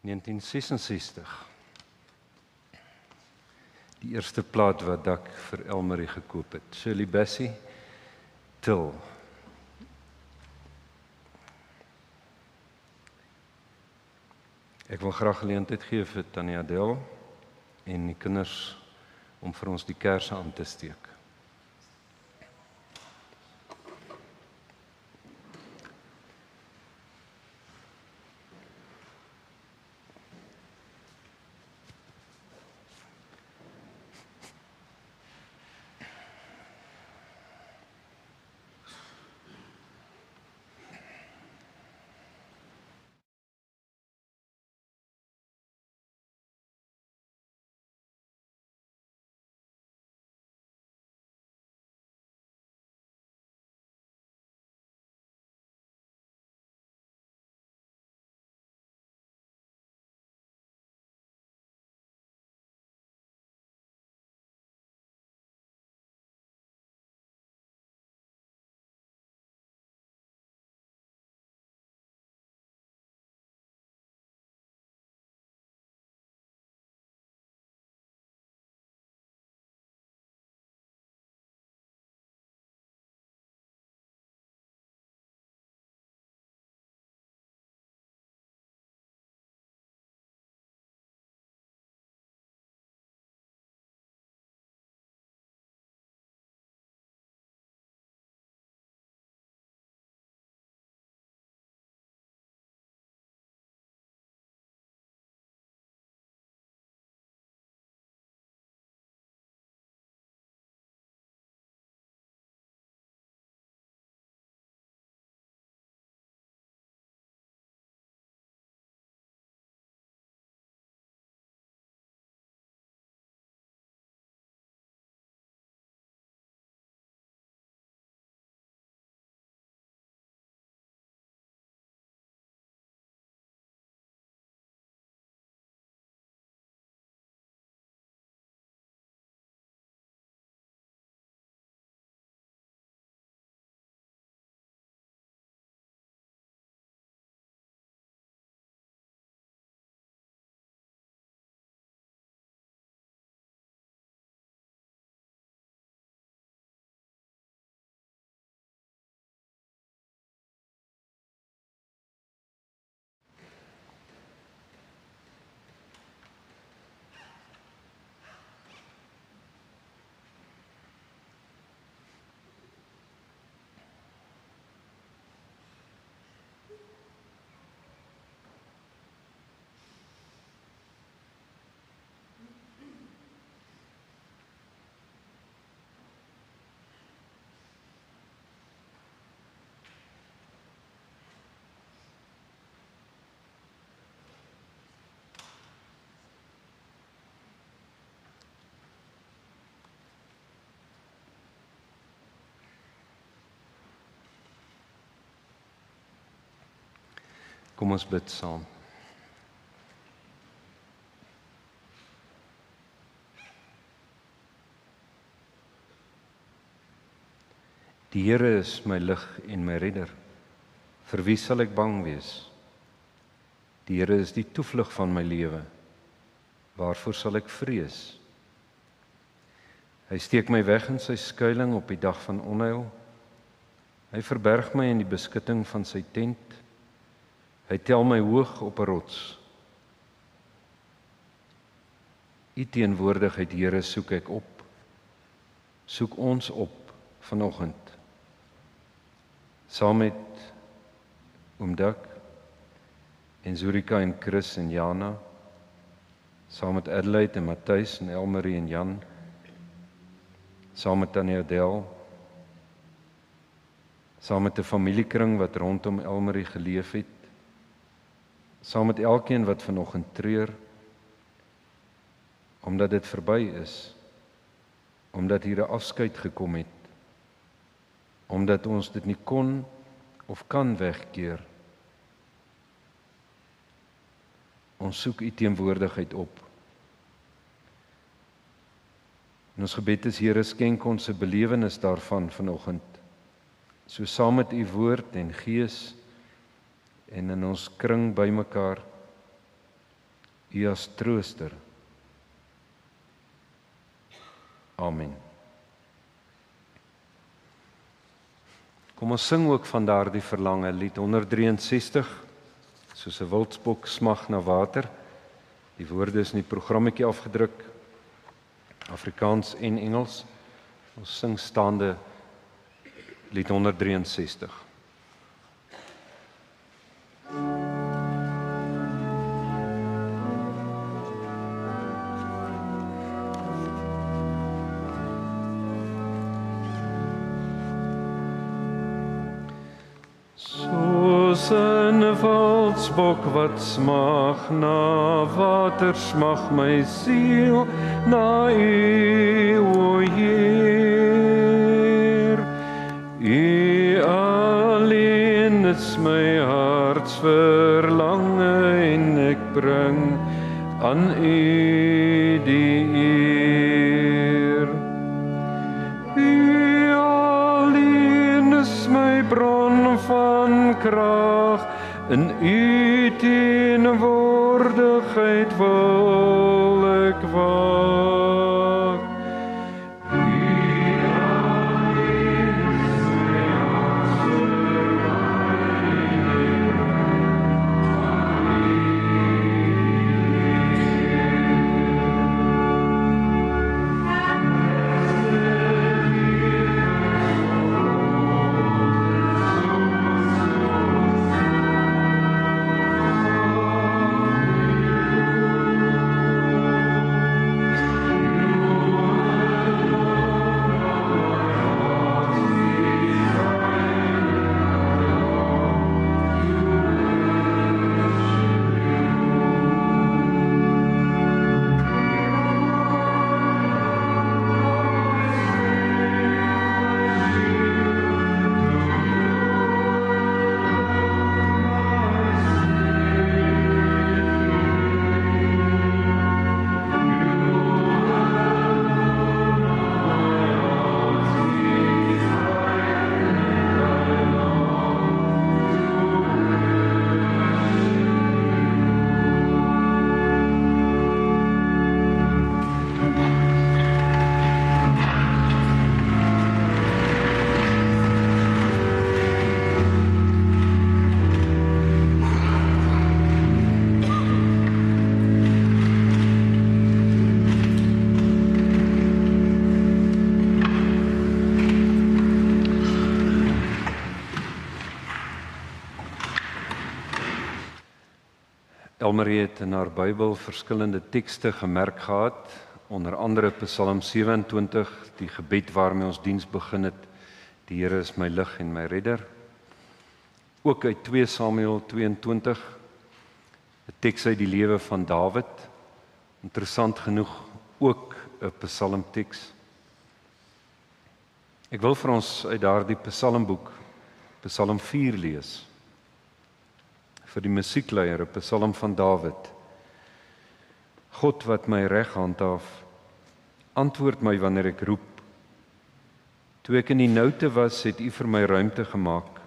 1966. Die eerste plaat wat ek vir Elmarié gekoop het. Shirley Bassey, Till. Ek wil graag geleentheid gee vir Tannie Adel en die kinders om vir ons die kersse aan te steek. Kom ons bid saam. Die Here is my lig en my redder. Vir wie sal ek bang wees? Die Here is die toevlug van my lewe. Waarvoor sal ek vrees? Hy steek my weg in sy skuiling op die dag van onheil. Hy verberg my in die beskutting van sy tent. Hy tel my hoog op 'n rots. U teenwoordigheid, Here, soek ek op. Soek ons op vanoggend. Saam met oom Dak en Zurika en Chris en Jana, saam met Adelaide en Matthys en Elmarié en Jan, saam met Tannie Adel, saam met 'n familiekring wat rondom Elmarié geleef het, saam met elkeen wat vanoggend treur, omdat dit verby is, omdat hier 'n afskeid gekom het, omdat ons dit nie kon of kan wegkeer. Ons soek u teenwoordigheid op. En ons gebed is, Here, skenk ons 'n belewenis daarvan vanoggend, so saam met u woord en gees en in ons kring bymekaar, U as trooster. Amen. Kom ons sing ook van daardie verlange, lied 163, soos 'n wildsbok smag na water. Die woorde is in die programmetjie afgedruk, Afrikaans en Engels. Ons sing staande lied 163. Soos 'n wildsbok wat smag na water, smag my siel na U, o Heer. U alleen is my hartsverlange en ek bring aan U die eer. U alleen is my bron van krag, in U teenwoordigheid wil ek wag. U alleen is my Elmarié het in haar Bybel verskillende tekste gemerk gehad, onder andere Psalm 27, die gebed waarmee ons diens begin het, die Here is my lig en my redder. Ook uit 2 Samuel 22, 'n teks uit die lewe van Dawid, interessant genoeg ook 'n psalmteks. Ek wil vir ons uit daardie psalmboek, Psalm 4 lees, vir die musiekleier, 'n psalm van Dawid. God wat my reg handhaaf, antwoord my wanneer ek roep. Toe ek in die noute was, het U vir my ruimte gemaak.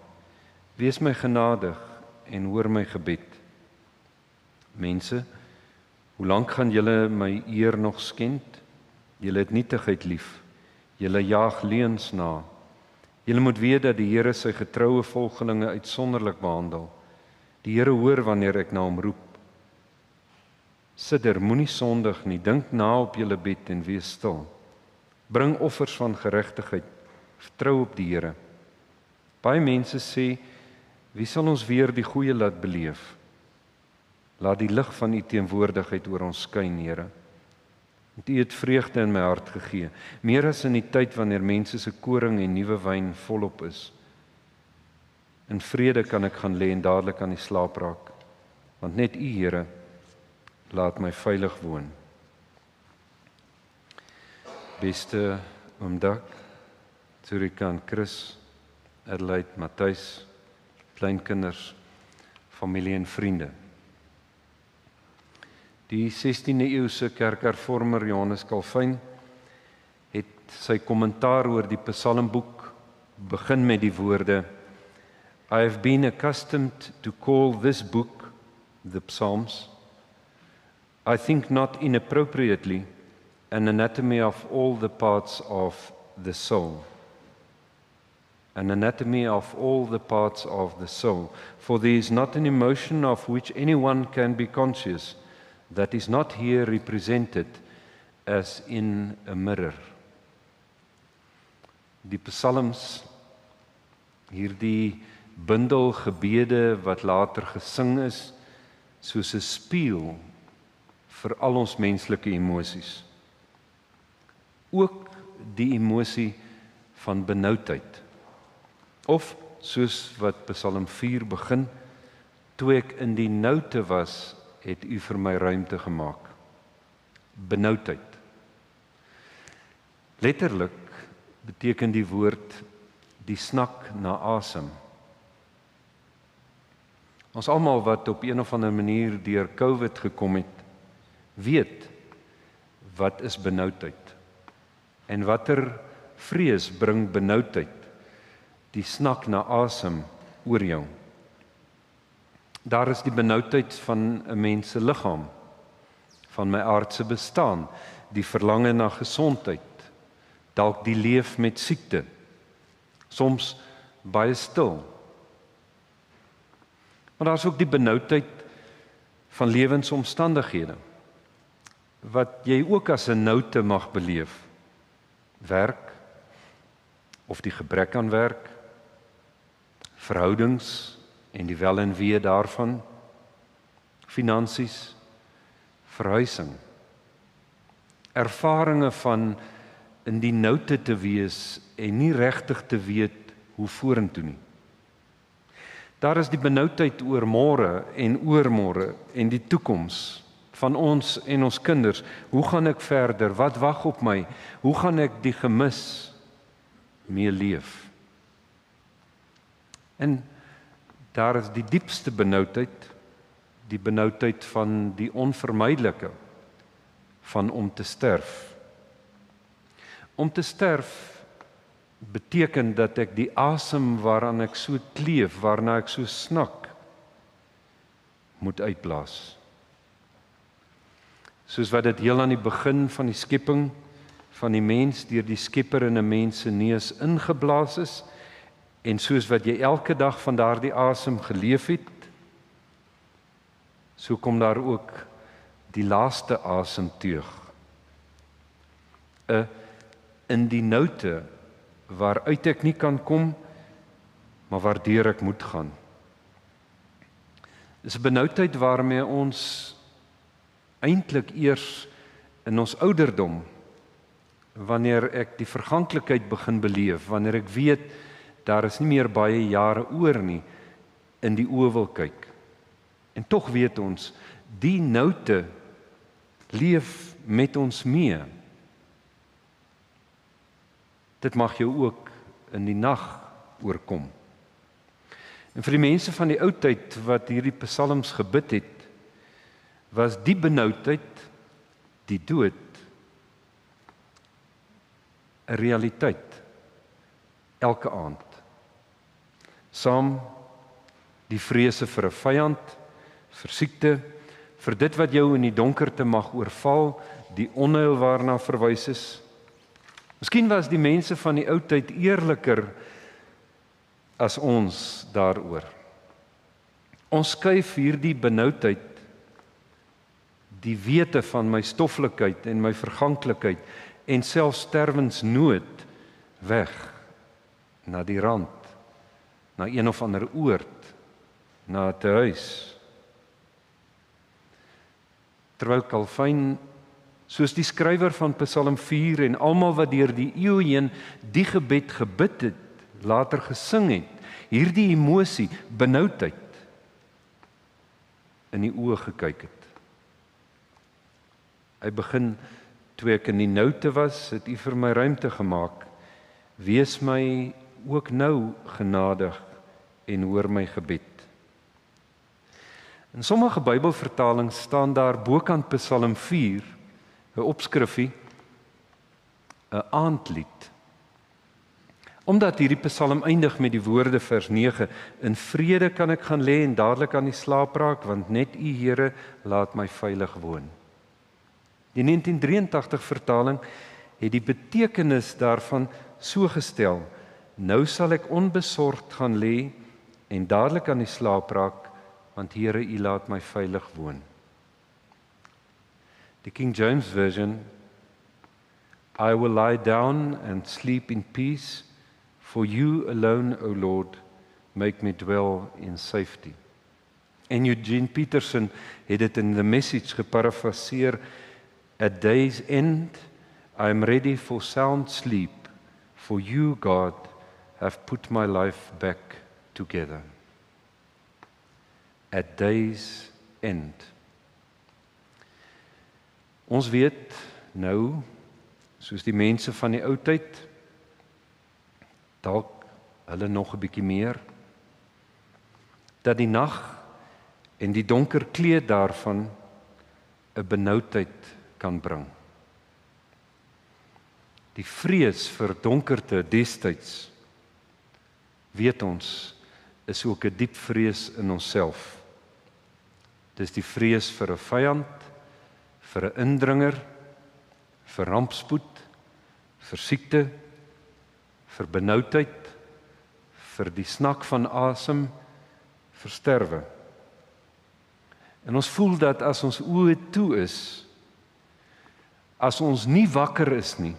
Wees my genadig en hoor my gebed. Mense, hoe lank gaan julle my eer nog skend? Julle het nietigheid lief. Julle jaag leuns na. Julle moet weet dat die Here sy getroue volgelinge uitsonderlik behandel. Die Here hoor wanneer ek na hom roep. Sidder, moenie sondig nie, dink na op julle bed en wees stil. Bring offers van geregtigheid, vertrou op die Here. Baie mense sê, wie sal ons weer die goeie laat beleef? Laat die lig van U teenwoordigheid oor ons skyn, Here. Want U het vreugde in my hart gegee, meer as in die tyd wanneer mense se koring en nuwe wyn volop is. In vrede kan ek gaan lê en dadelik aan die slaap raak, want net U, Here, laat my veilig woon. Beste oom Dak, Zurika en Chris, Adelaide, Matthys, kleinkinders, familie en vriende. Die 16de eeuse kerkhervormer Johannes Calvin het sy kommentaar oor die psalmboek begin met die woorde: I have been accustomed to call this book, the Psalms, I think not inappropriately, an anatomy of all the parts of the soul. An anatomy of all the parts of the soul. For there is not an emotion of which anyone can be conscious that is not here represented as in a mirror. Die psalms, hierdie bundel gebede wat later gesing is, soos 'n spieël vir al ons menslike emosies. Ook die emosie van benoudheid. Of, soos wat Psalm 4 begin, toe ek in die noute was, het u vir my ruimte gemaak. Benoudheid. Letterlik beteken die woord die snak na asem. Ons almal wat op een of ander manier deur COVID gekom het, weet wat is benoudheid. En watter vrees bring benoudheid, die snak na asem oor jou. Daar is die benoudheid van 'n mens se liggaam, van my aardse bestaan, die verlange na gesondheid, dalk die leef met siekte, soms baie stil. Maar daar is ook die benoudheid van lewensomstandighede, wat jy ook as 'n noute mag beleef. Werk, of die gebrek aan werk, verhoudings en die wel en wee daarvan, finansies, verhuising, ervarings van in die noute te wees en nie regtig te weet hoe vorentoe nie. Daar is die benoudheid oor môre en oormôre en die toekoms van ons en ons kinders. Hoe gaan ek verder? Wat wag op my? Hoe gaan ek die gemis mee leef? En daar is die diepste benoudheid, die benoudheid van die onvermydelike, van om te sterf. Om te sterf beteken dat ek die asem waaraan ek so kleef, waarna ek so snak, moet uitblaas. Soos wat dit heel aan die begin van die skepping van die mens deur die Skepper in 'n mens se neus ingeblaas is, en soos wat jy elke dag van daardie asem geleef het, so kom daar ook die laaste asemteug. 'n in die noute waaruit ek nie kan kom, maar waardeur ek moet gaan. Dis 'n benoudheid waarmee ons eintlik eers in ons ouderdom, wanneer ek die verganklikheid begin beleef, wanneer ek weet, daar is nie meer baie jare oor nie, in die oë wil kyk. En tog weet ons, die noute leef met ons mee. Dit mag jou ook in die nag oorkom. En vir die mense van die ou tyd wat hierdie psalms gebid het, was die benoudheid, die dood, 'n realiteit elke aand. Saam die vrese vir 'n vyand, vir siekte, vir dit wat jou in die donkerte mag oorval, die onheil waarna verwys is. Miskien was die mense van die ou tyd eerliker as ons daaroor. Ons skuif hierdie benoudheid, die wete van my stoffelikheid en my verganklikheid en selfs sterwensnood weg na die rand, na een of ander oord, na 'n huis. Terwyl Calvin, soos die skrywer van Psalm 4 en almal wat deur die eeue heen die gebed gebid het, later gesing het, hierdie emosie, benoudheid, in die oë gekyk het. Hy begin, toe ek in die noute was, het u vir my ruimte gemaak. Wees my ook nou genadig en hoor my gebed. In sommige Bybelvertalings staan daar bokant Psalm 4, 'n opskrifie, 'n aandlied. Omdat hierdie psalm eindig met die woorde vers 9, in vrede kan ek gaan lê en dadelik aan die slaap raak, want net U, Here, laat my veilig woon. Die 1983 vertaling het die betekenis daarvan so gestel: nou sal ek onbesorgd gaan lê en dadelik aan die slaap raak, want Here, U laat my veilig woon. Die King James Version: I will lie down and sleep in peace, for You alone, O Lord, make me dwell in safety. En Eugene Peterson het dit in The Message geparafraseer: at day's end, I am ready for sound sleep, for You, God, have put my life back together. At day's end. Ons weet nou, soos die mense van die ou tyd, dalk hulle nog 'n bietjie meer, dat die nag en die donker kleed daarvan 'n benoudheid kan bring. Die vrees vir donkerte destyds, weet ons, is ook 'n diep vrees in onsself. Dis die vrees vir 'n vyand, vir 'n indringer, vir rampspoed, vir siekte, vir benoudheid, vir die snak van asem, vir sterwe. En ons voel dat as ons oë toe is, as ons nie wakker is nie,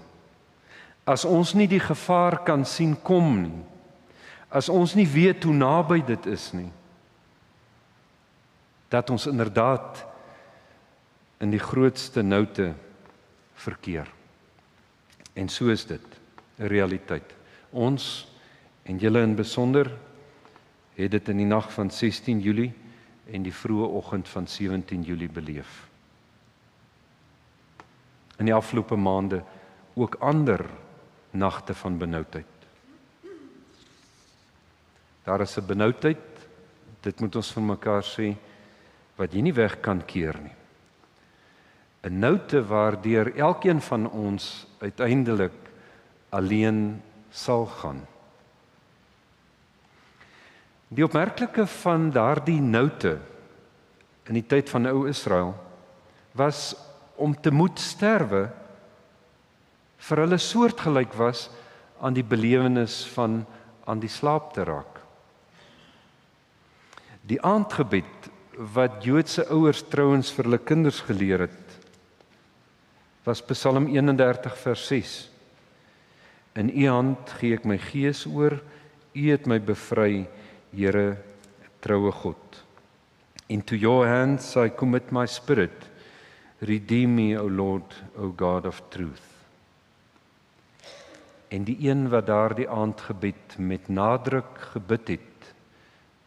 as ons nie die gevaar kan sien kom nie, as ons nie weet hoe naby dit is nie, dat ons inderdaad in die grootste noute verkeer. En so is dit 'n realiteit. Ons, en julle in besonder, het dit in die nag van 16 Julie en die vroeë oggend van 17 Julie beleef. In die afgelope maande ook ander nagte van benoudheid. Daar is 'n benoudheid, dit moet ons van mekaar sê, wat jy nie weg kan keer nie. 'n Noute waardeur elkeen van ons uiteindelik alleen sal gaan. Die opmerklike van daardie noute in die tyd van ou Israel was om te moet sterwe vir hulle soortgelyk was aan die belewenis van aan die slaap te raak. Die aandgebed wat Joodse ouers trouens vir hulle kinders geleer het, was Psalm 31 vers 6. In U hand gee ek my gees oor, U het my bevry, Here, troue God. Into Your hands I commit my spirit, redeem me, O Lord, O God of truth. En die een wat daardie aandgebed met nadruk gebid het,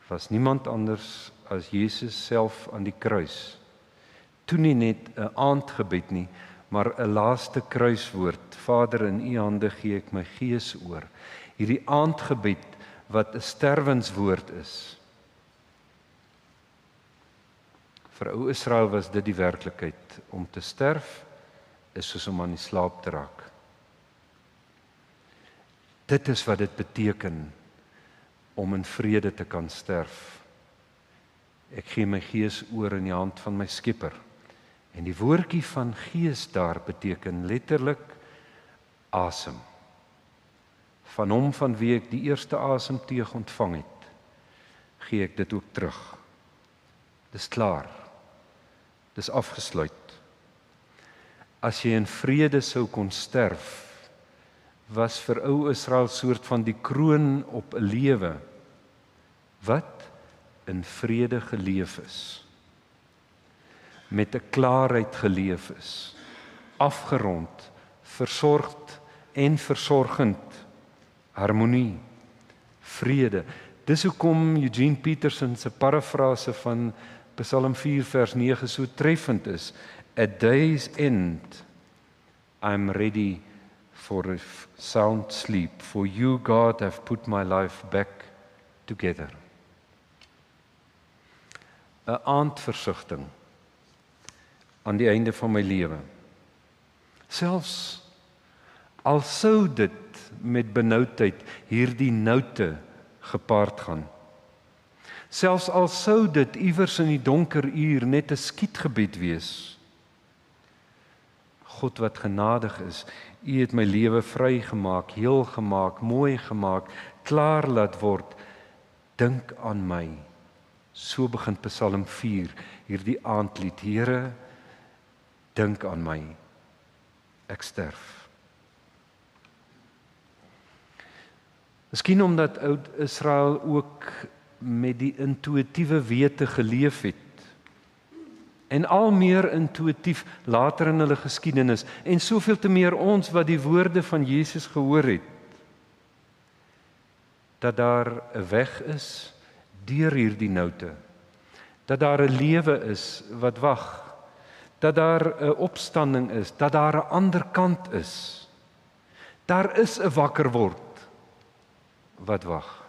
was niemand anders as Jesus self aan die kruis. Toe nie net 'n aandgebed nie, maar 'n laaste kruiswoord: Vader, in U hande gee ek my gees oor. Hierdie aandgebed wat 'n sterwenswoord is. Vir ou Israel was dit die werklikheid. Om te sterf is soos om aan die slaap te raak. Dit is wat dit beteken om in vrede te kan sterf. Ek gee my gees oor in die hand van my Skepper. En die woordjie van gees daar beteken letterlik asem. Van hom van wie ek die eerste asemteug ontvang het, gee ek dit ook terug. Dis klaar. Dis afgesluit. As jy in vrede sou kon sterf, was vir ou Israel soort van die kroon op 'n lewe wat in vrede geleef is. Met 'n klaarheid geleef is. Afgerond, versorgd en versorgend. Harmonie, vrede. Dis hoekom Eugene Peterson se parafrase van Psalm 4 vers 9 so treffend is. At day's end, I'm ready for a sound sleep, for You, God, have put my life back together. 'n Aandversigtiging aan die einde van my lewe. Selfs al sou dit met benoudheid hierdie noute gepaard gaan. Selfs al sou dit iewers in die donker uur net 'n skietgebed wees. God wat genadig is, U het my lewe vrygemaak, heel gemaak, mooi gemaak, klaar laat word. Dink aan my. So begin Psalm 4, hierdie aandlied. Here, dink aan my. Ek sterf. Miskien omdat oud Israel ook met die intuïtiewe wete geleef het. En al meer intuïtief later in hulle geskiedenis. En soveel te meer ons wat die woorde van Jesus gehoor het. Dat daar 'n weg is deur hierdie noute. Dat daar 'n lewe is wat wag. Dat daar 'n opstanding is, dat daar 'n ander kant is. Daar is 'n wakker word wat wag.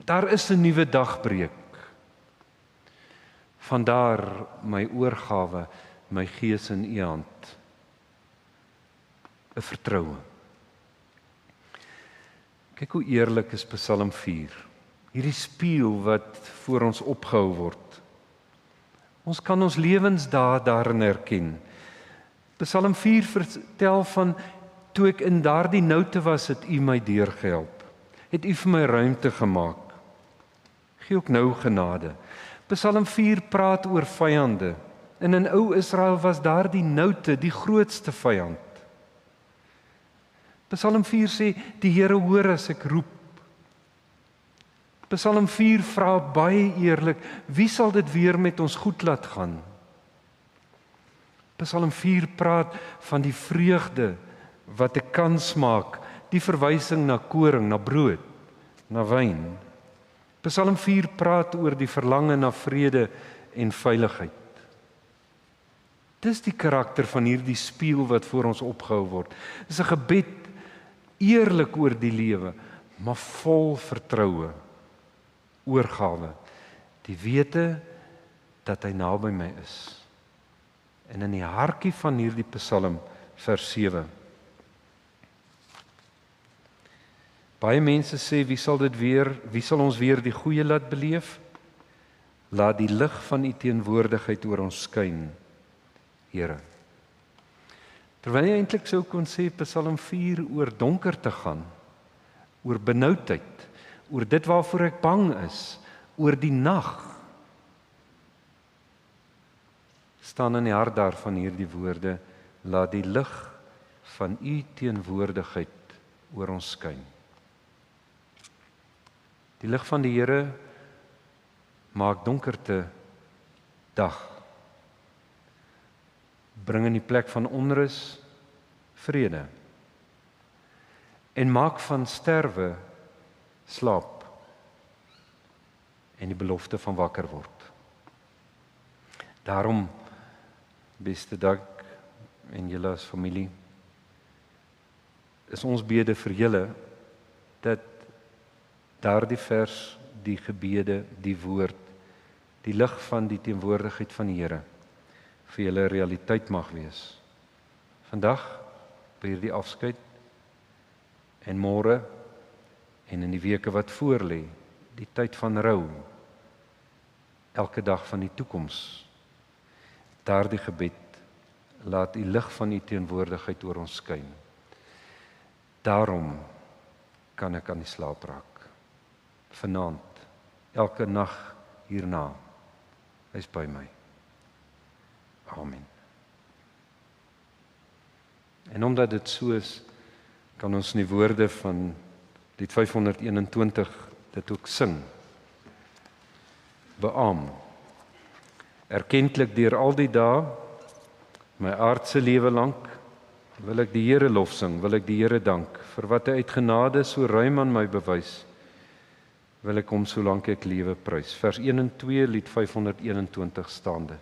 Daar is 'n nuwe dagbreek. Vandaar my oorgawe, my gees in U hand. 'n Vertroue. Kyk hoe eerlik is Psalm 4. Hierdie spieël wat voor ons opgehou word. Ons kan ons lewensdae daarin herken. Psalm 4 vertel van, toe ek in daardie noute was, het U my deurgehelp. Het U vir my ruimte gemaak. Gee ook nou genade. Psalm 4 praat oor vyande. En in ou Israel was daardie noute die grootste vyand. Psalm 4 sê, die Here hoor as ek roep. Psalm 4 vra baie eerlik, wie sal dit weer met ons goed laat gaan? Psalm 4 praat van die vreugde wat ek kan smaak, die verwysing na koring, na brood, na wyn. Psalm 4 praat oor die verlange na vrede en veiligheid. Dis die karakter van hierdie spieël wat voor ons opgehou word. Dis 'n gebed eerlik oor die lewe, maar vol vertroue, oorgawe, die wete dat hy naby my is. En in die hartjie van hierdie Psalm, vers 7. Baie mense sê, wie sal ons weer die goeie laat beleef? Laat die lig van U teenwoordigheid oor ons skyn, Here. Terwyl jy eintlik sou kon sê, Psalm 4 oor donker te gaan, oor benoudheid, oor dit waarvoor ek bang is, oor die nag, staan in die hart daarvan hierdie woorde, laat die lig van U teenwoordigheid oor ons skyn. Die lig van die Here maak donkerte dag. Bring in die plek van onrus vrede. En maak van sterwe slaap. En die belofte van wakker word. Daarom, beste Dag en julle as familie, is ons bede vir julle dat daardie vers, die gebede, die woord, die lig van die teenwoordigheid van die Here vir julle realiteit mag wees. Vandag by hierdie afskeid en môre en in die weke wat voorlê, die tyd van rou, elke dag van die toekoms. Daardie gebed, laat die lig van U teenwoordigheid oor ons skyn. Daarom kan ek aan die slaap raak. Vanaand, elke nag hierna, hy's by my. Amen. En omdat dit so is, kan ons in die woorde van lied 521 dit ook sing. Beaam. Erkentlik deur al die dae, my aardse lewe lank, wil ek die Here lof sing, wil ek die Here dank, vir wat hy uit genade so ruim aan my bewys, wil ek hom solank ek lewe prys. Vers 1 en 2, lied 521 staande.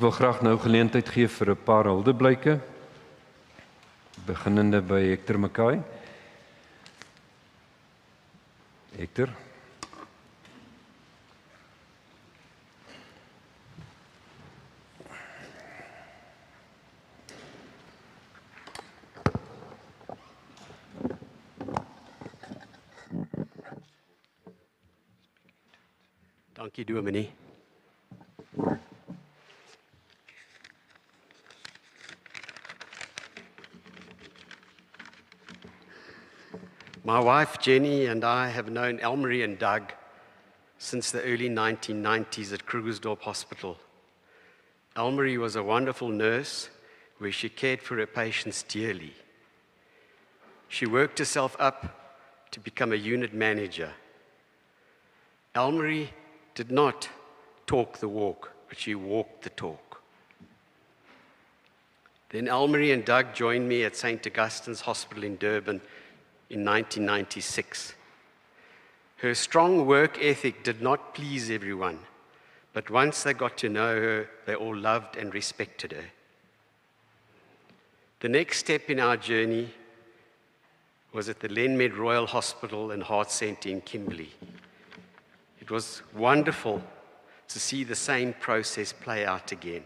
Ek wil graag nou geleentheid gee vir 'n paar huldeblyke, beginnende by Hector Mackay. Hector. Dankie dominee. My wife Jenny and I have known Elmarié and Doug since the early 1990s at Krugersdorp Hospital. Elmarié was a wonderful nurse where she cared for her patients dearly. She worked herself up to become a unit manager. Elmarié did not talk the walk, but she walked the talk. Then Elmarié and Doug joined me at St. Augustine's Hospital in Durban in 1996. Her strong work ethic did not please everyone, but once they got to know her, they all loved and respected her. The next step in our journey was at the Lenmed Royal Hospital and Heart Centre in Kimberley. It was wonderful to see the same process play out again.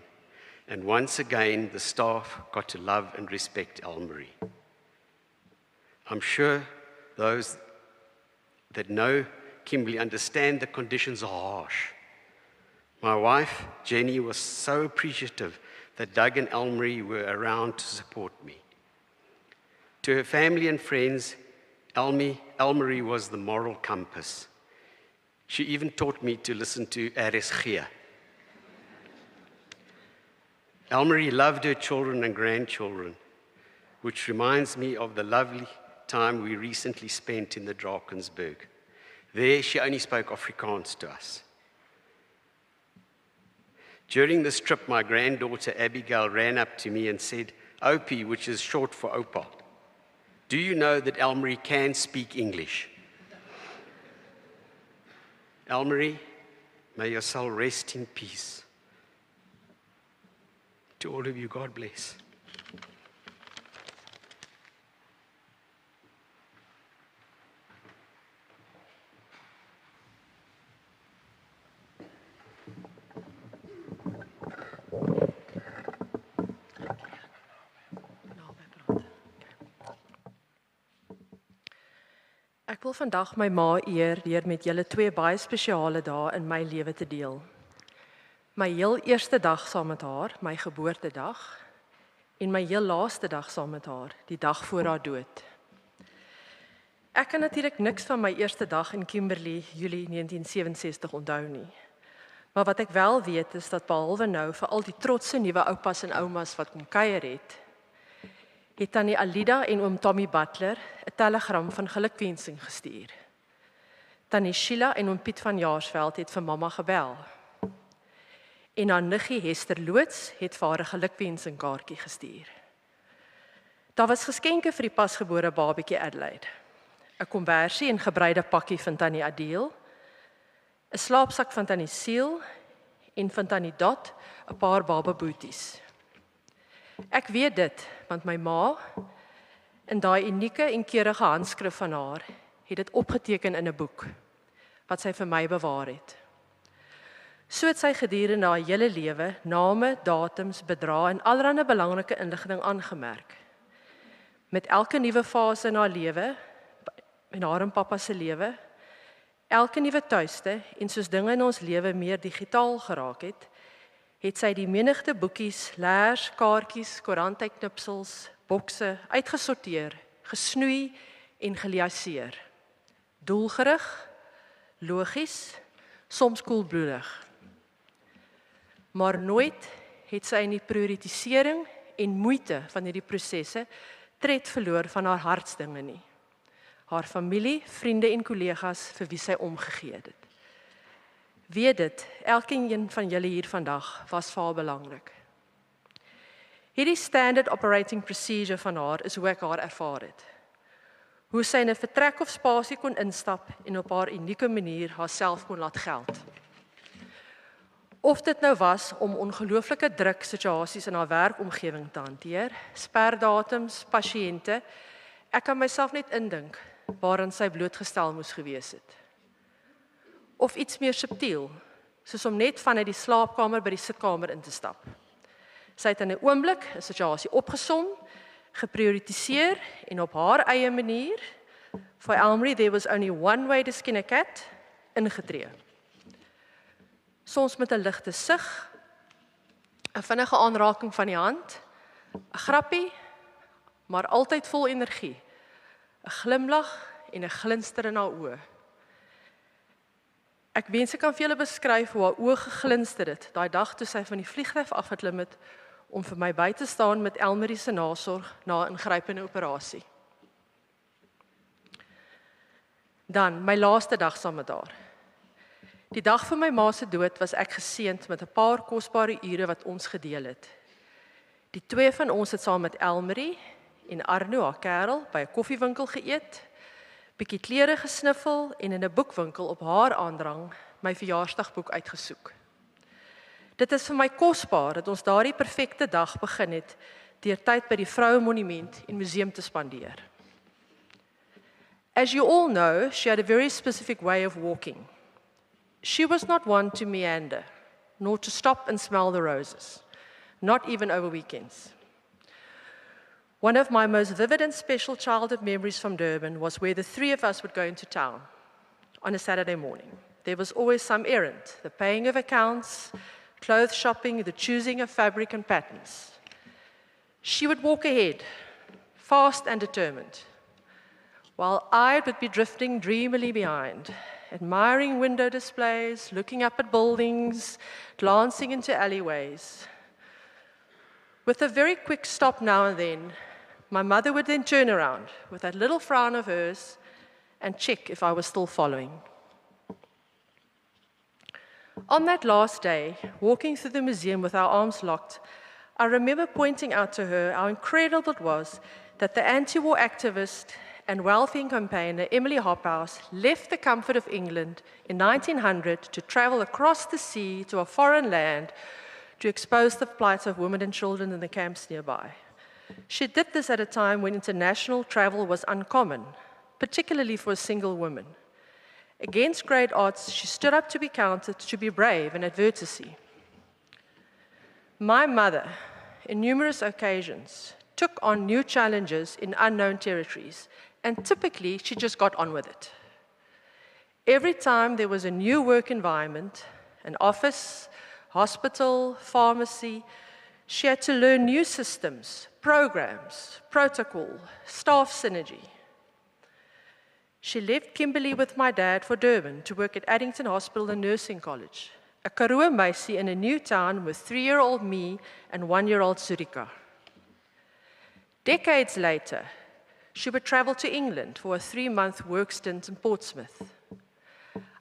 And once again, the staff got to love and respect Elmarié. I'm sure those that know Kimberley understand the conditions are harsh. My wife, Jenny, was so appreciative that Doug and Elmarié were around to support me. To her family and friends, Elmarié was the moral compass. She even taught me to listen to RSG. Elmarié loved her children and grandchildren, which reminds me of the lovely time we recently spent in the Drakensberg. There, she only spoke Afrikaans to us. During this trip, my granddaughter Abigail ran up to me and said, "Opie," which is short for Opa, "do you know that Elmarié can speak English?" Elmarié, may your soul rest in peace. To all of you, God bless. Ek wil vandag my ma eer deur met julle twee baie spesiale dae in my lewe te deel. My heel eerste dag saam met haar, my geboortedag, en my heel laaste dag saam met haar, die dag voor haar dood. Ek kan natuurlik niks van my eerste dag in Kimberley, Julie 1967 onthou nie. Maar wat ek wel weet is dat behalwe nou vir al die trotse nuwe oupas en oumas wat kom kuier het tannie Alida en oom Tommy Butler 'n telegram van gelukwensing gestuur. Tannie Sheila en oom Piet van Jaarsveld het vir mamma gebel. En haar niggie Hester Loots het vir haar 'n gelukwensingkaartjie gestuur. Daar was geskenke vir die pasgebore babatjie Adelaide. 'n Konversie en gebreide pakkie van tannie Adeel, 'n slaapsak van tannie Siel en van tannie Dot 'n paar bababoeties. Ek weet dit, want my ma, in daai unieke en keurige handskrif van haar, het dit opgeteken in 'n boek, wat sy vir my bewaar het. So het sy gedurende haar hele lewe name, datums, bedrae en allerlei belangrike inligting aangemerk. Met elke nuwe fase in haar lewe, in haar en pappa se lewe, elke nuwe tuiste en soos dinge in ons lewe meer digitaal geraak het sy die menigte boekies, leers, kaartjies, koerantuitknipsels, bokse uitgesorteer, gesnoei en geliaseer. Doelgerig, logies, soms koelbloedig. Maar nooit het sy in die prioritisering en moeite van hierdie prosesse tred verloor van haar hartsdinge nie. Haar familie, vriende en kollegas vir wie sy omgegee het. Weet dit, elkeen van julle hier vandag was vir haar belangrik. Hierdie standard operating procedure van haar is hoe ek haar ervaar het. Hoe sy in 'n vertrek of spasie kon instap en op haar unieke manier haarself kon laat geld. Of dit nou was om ongelooflike druksituasies in haar werkomgewing te hanteer, sperdatums, pasiënte, ek kan myself net indink waaraan sy blootgestel moes gewees het. Of iets meer subtiel, soos om net vanuit die slaapkamer by die sitkamer in te stap. Sy het in 'n oomblik 'n situasie opgesom, geprioritiseer en op haar eie manier, for Elmarié there was only one way to skin a cat, ingetree. Soms met 'n ligte sug, 'n vinnige aanraking van die hand, 'n grappie, maar altyd vol energie, 'n glimlag en 'n glinster in haar oë. Ek wens ek kan vir julle beskryf hoe haar oë geglinster het, daai dag toe sy van die vliegtuig afgeklim het, om vir my by te staan met Elmarié se nasorg na 'n ingrypende operasie. Dan, my laaste dag saam met haar. Die dag vir my ma se dood was ek geseënd met 'n paar kosbare ure wat ons gedeel het. Die twee van ons het saam met Elmarié en Arno, haar kerel, by 'n koffiewinkel geëet, bietjie klere gesniffel en in 'n boekwinkel op haar aandrang my verjaarsdagboek uitgesoek. Dit is vir my kosbaar dat ons daardie perfekte dag begin het deur tyd by die Vroue Monument en Museum te spandeer. As you all know, she had a very specific way of walking. She was not one to meander, nor to stop and smell the roses, not even over weekends. One of my most vivid and special childhood memories from Durban was where the three of us would go into town on a Saturday morning. There was always some errand, the paying of accounts, clothes shopping, the choosing of fabric and patterns. She would walk ahead, fast and determined, while I would be drifting dreamily behind, admiring window displays, looking up at buildings, glancing into alleyways. With a very quick stop now and then, my mother would then turn around with that little frown of hers and check if I was still following. On that last day, walking through the museum with our arms locked, I remember pointing out to her how incredible it was that the anti-war activist and welfare campaigner Emily Hophouse left the comfort of England in 1900 to travel across the sea to a foreign land to expose the plight of women and children in the camps nearby. She did this at a time when international travel was uncommon, particularly for a single woman. Against great odds, she stood up to be counted, to be brave in adversity. My mother, in numerous occasions, took on new challenges in unknown territories, and typically she just got on with it. Every time there was a new work environment, an office, hospital, pharmacy, she had to learn new systems, programs, protocol, staff synergy. She left Kimberley with my dad for Durban to work at Addington Hospital and Nursing College, a Karoo meisie in a new town with 3-year-old me and 1-year-old Surika. Decades later, she would travel to England for a 3-month work stint in Portsmouth.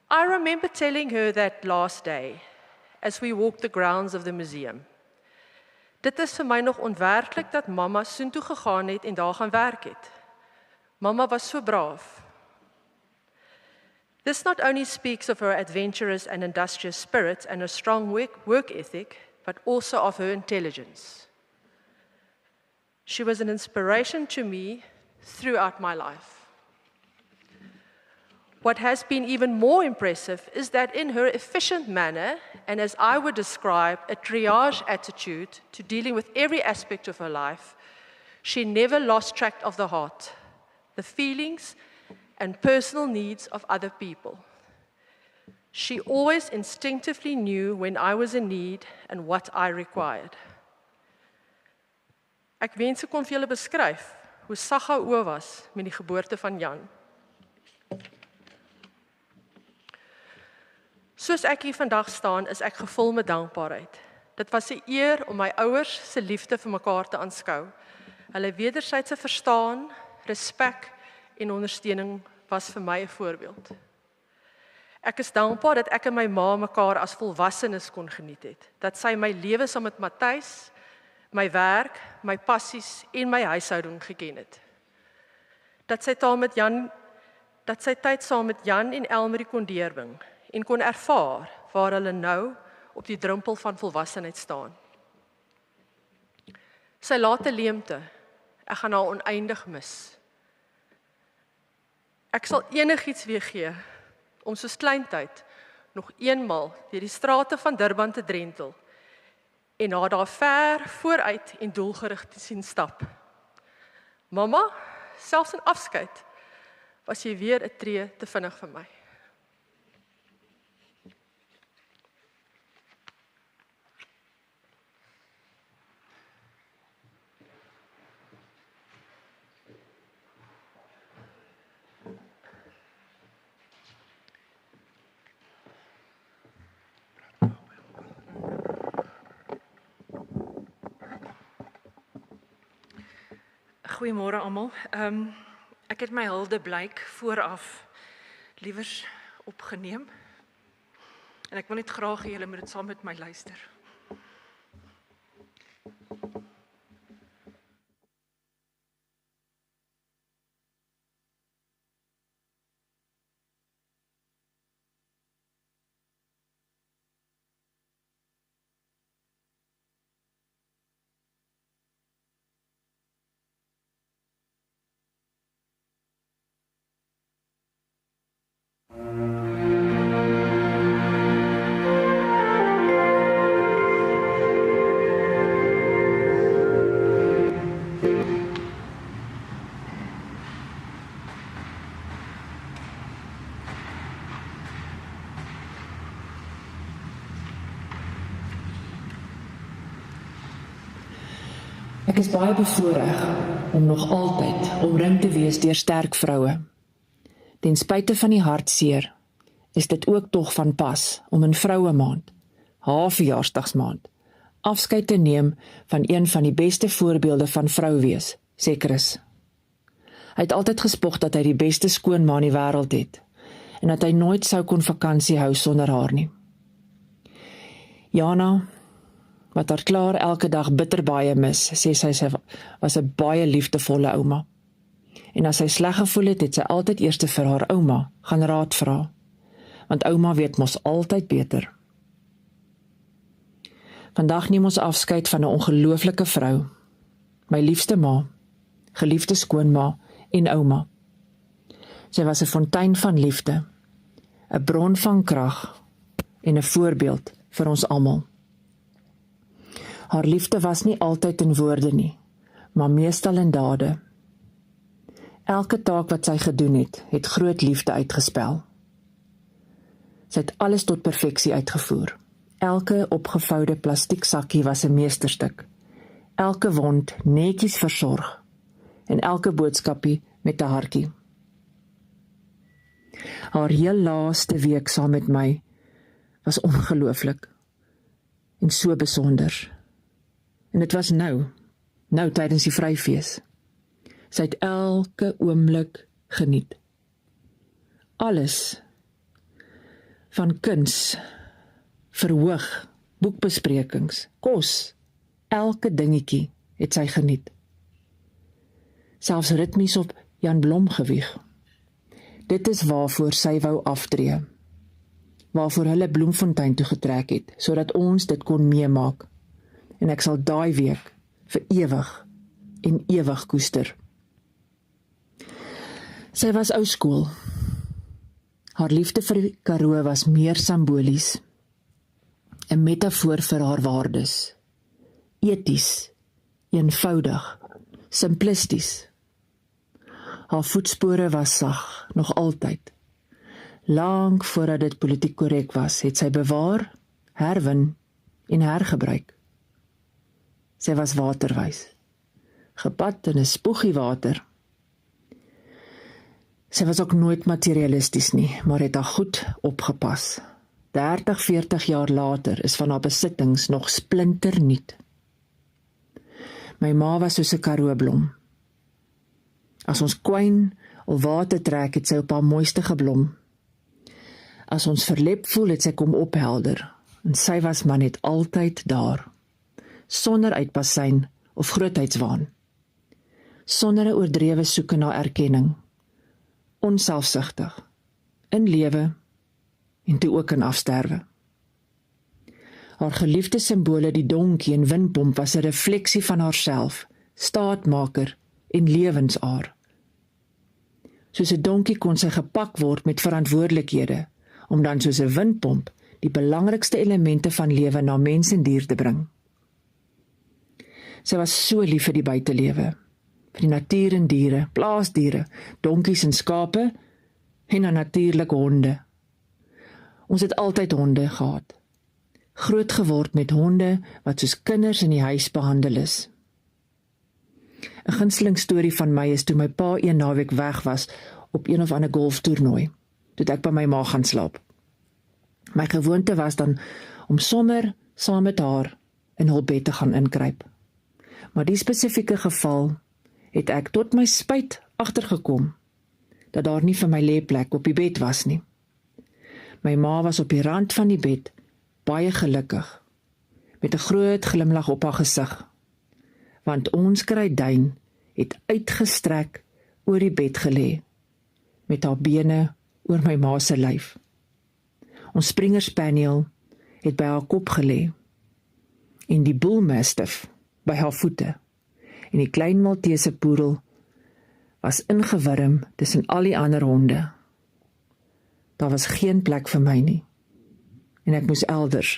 I remember telling her that last day, as we walked the grounds of the museum. Dit is vir my nog onwerklik dat mamma soontoe gegaan het en daar gaan werk het. Mamma was so braaf. This not only speaks of her adventurous and industrious spirit and a strong work ethic, but also of her intelligence. She was an inspiration to me throughout my life. What has been even more impressive is that in her efficient manner, and as I would describe, a triage attitude to dealing with every aspect of her life, she never lost track of the heart, the feelings, and personal needs of other people. She always instinctively knew when I was in need and what I required. Ek wens ek kon vir julle beskryf hoe sag haar oë was met die geboorte van Jan. Soos ek hier vandag staan, is ek gevul met dankbaarheid. Dit was 'n eer om my ouers se liefde vir mekaar te aanskou. Hulle wederwysige verstaan, respek en ondersteuning was vir my 'n voorbeeld. Ek is dankbaar dat ek en my ma mekaar as volwassenes kon geniet het. Dat sy my lewe saam met Matthys, my werk, my passies en my huishouding geken het. Dat sy tyd saam met Jan en Elmarié kon deurbring en kon ervaar waar hulle nou op die drempel van volwassenheid staan. Sy late leemte, ek gaan haar oneindig mis. Ek sal enigiets weer gee om soos kleintyd nog eenmal deur die strate van Durban te drentel en haar daar ver vooruit en doelgerig te sien stap. Mamma, selfs in afskeid was jy weer 'n tree te vinnig vir my. Goeiemôre almal. Ek het my huldeblyk vooraf liewers opgeneem. En ek wil net graag hê julle moet dit saam met my luister. Ek is baie bevoorreg om nog altyd omring te wees deur sterk vroue. Ten spyte van die hartseer is dit ook tog van pas om in Vrouemaand, haar verjaarsdagsmaand, afskeid te neem van een van die beste voorbeelde van vrou wees, sê Chris. Hy het altyd gespog dat hy die beste skoonma in die wêreld het en dat hy nooit sou kon vakansie hou sonder haar nie. Jana, wat haar klaar elke dag bitter baie mis, sê sy was 'n baie liefdevolle ouma. En as sy sleg gevoel het sy altyd eers vir haar ouma gaan raad vra, want ouma weet mos altyd beter. Vandag neem ons afskeid van 'n ongelooflike vrou, my liefste ma, geliefde skoonma en ouma. Sy was 'n fontein van liefde, 'n bron van krag en 'n voorbeeld vir ons almal. Haar liefde was nie altyd in woorde nie, maar meestal in dade. Elke taak wat sy gedoen het groot liefde uitgespel. Sy het alles tot perfeksie uitgevoer. Elke opgevoude plastiek sakkie was 'n meesterstuk. Elke wond netjies versorg en elke boodskapie met 'n hartjie. Haar heel laaste week saam met my was ongelooflik en so besonder. En dit was nou tydens die vryfees. Sy het elke oomblik geniet. Alles, van kuns, verhoog, boekbesprekings, kos, elke dingetjie het sy geniet. Selfs ritmies op Jan Blom gewieg. Dit is waarvoor sy wou aftree, waarvoor hulle Bloemfontein toe getrek het, sodat ons dit kon meemaak. En ek sal daai week vir ewig en ewig koester. Sy was ou skool. Haar liefde vir die Karoo was meer simbolies, 'n metafoor vir haar waardes, eties, eenvoudig, simplisties. Haar voetspore was sag, nog altyd. Lank voordat dit politiek korrek was, het sy bewaar, herwin en hergebruik. Sy was waterwys, gepad in 'n spoegie water. Sy was ook nooit materialisties nie, maar het haar goed opgepas. 30, 40 jaar later is van haar besittings nog splinternuut. My ma was soos 'n karooblom. As ons kwyn of water trek, het sy op haar mooiste geblom. As ons verlep voel, het sy kom ophelder, en sy was maar net altyd daar. Sonder uitpasyn of grootheidswaan. Sonder 'n oordrewe soeke na erkenning. Onselfsugtig, in lewe en toe ook in afsterwe. Haar geliefde simbole, die donkie en windpomp, was 'n refleksie van haarself, staatmaker en lewensaar. Soos 'n donkie kon sy gepak word met verantwoordelikhede, om dan soos 'n windpomp die belangrikste elemente van lewe na mens en dier te bring. Sy was so lief vir die buitelewe, vir die natuur en diere, plaasdiere, donkies en skape, en dan natuurlik honde. Ons het altyd honde gehad. Groot geword met honde wat soos kinders in die huis behandel is. 'n Gunsteling storie van my is toe my pa een naweek weg was op een of ander golftoernooi, toe ek by my ma gaan slaap. My gewoonte was dan om sommer saam met haar in hul bed te gaan inkruip. Maar die spesifieke geval het ek tot my spyt agtergekom dat daar nie vir my lêplek op die bed was nie. My ma was op die rand van die bed, baie gelukkig, met 'n groot glimlag op haar gesig, want ons kryduin het uitgestrek oor die bed gelê, met haar bene oor my ma se lyf. Ons Springer Spaniel het by haar kop gelê, en die Bull Mastiff by haar voete, en die klein Maltese poedel was ingewurm tussen al die ander honde. Daar was geen plek vir my nie, en ek moes elders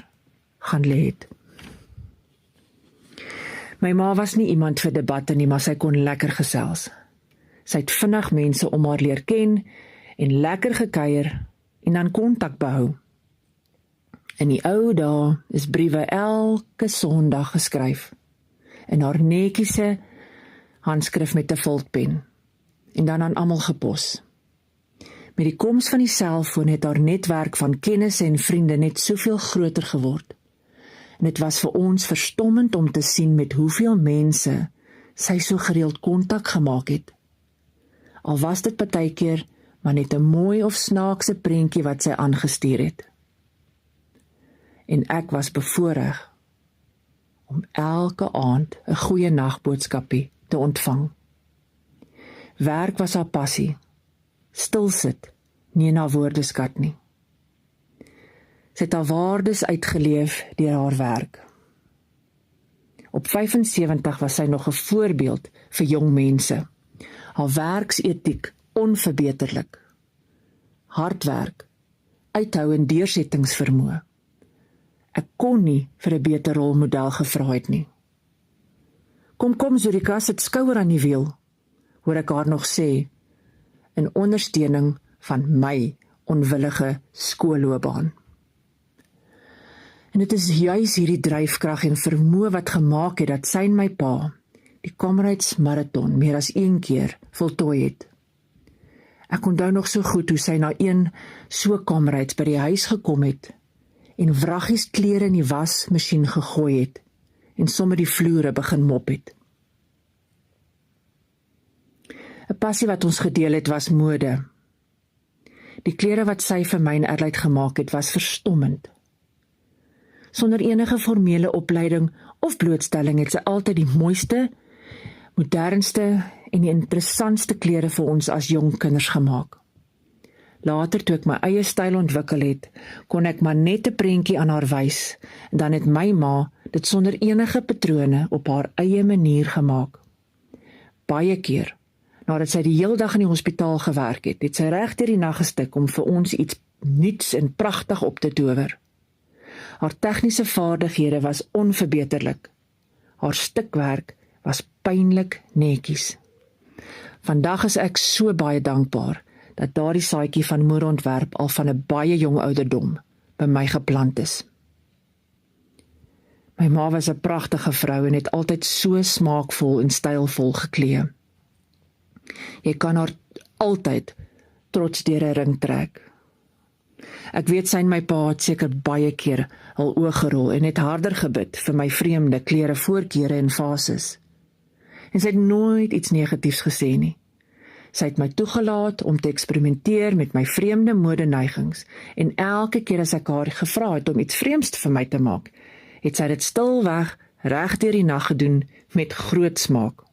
gaan lê het. My ma was nie iemand vir debatte nie, maar sy kon lekker gesels. Sy het vinnig mense om haar leer ken, en lekker gekuier, en dan kontak behou. In die ou dae is briewe elke Sondag geskryf, in haar netjiese handskrif met 'n viltpen, en dan aan almal gepos. Met die koms van die selfoon het haar netwerk van kennisse en vriende net soveel groter geword. En dit was vir ons verstommend om te sien met hoeveel mense sy so gereeld kontak gemaak het. Al was dit partykeer maar net 'n mooi of snaakse prentjie wat sy aangestuur het. En ek was bevoorreg om elke aand 'n goeie nagboodskapie te ontvang. Werk was haar passie, stil sit, nie in haar woordeskat nie. Sy het haar waardes uitgeleef deur haar werk. Op 75 was sy nog 'n voorbeeld vir jong mense. Haar werksetiek onverbeterlik. Hard werk, uithou en deursettingsvermoë. Ek kon nie vir 'n beter rolmodel gevra het nie. Kom Zurika, sit skouer aan die wiel, hoor ek haar nog sê, in ondersteuning van my onwillige skoolloopbaan. En dit is juis hierdie dryfkrag en vermoë wat gemaak het dat sy en my pa die Comrades Marathon meer as een keer voltooi het. Ek onthou nog so goed hoe sy na een so Comrades by die huis gekom het en wraggies klere in die wasmasjien gegooi het en sommer die vloere begin mop het. 'n Passie wat ons gedeel het was mode. Die klere wat sy vir my en Erleid gemaak het was verstommend. Sonder enige formele opleiding of blootstelling het sy altyd die mooiste, modernste en die interessantste klere vir ons as jong kinders gemaak. Later, toe ek my eie styl ontwikkel het, kon ek maar net 'n prentjie aan haar wys, en dan het my ma dit sonder enige patrone op haar eie manier gemaak. Baie keer, nadat sy die hele dag in die hospitaal gewerk het, het sy reg deur die nag gestik om vir ons iets nuuts en pragtig op te tower. Haar tegniese vaardighede was onverbeterlik. Haar stukwerk was pynlik netjies. Vandag is ek so baie dankbaar dat daardie saadjie van modeontwerp al van 'n baie jong ouderdom by my geplant is. My ma was 'n pragtige vrou en het altyd so smaakvol en stylvol geklee. Jy kan haar altyd trots deur 'n ring trek. Ek weet sy en my pa het seker baie keer hul oë gerol en het harder gebid vir my vreemde klere voorkeure en fases. En sy het nooit iets negatiefs gesê nie. Sy het my toegelaat om te eksperimenteer met my vreemde modeneigings en elke keer as ek haar gevra het om iets vreemds vir my te maak, het sy dit stilweg reg deur die nag gedoen met groot smaak.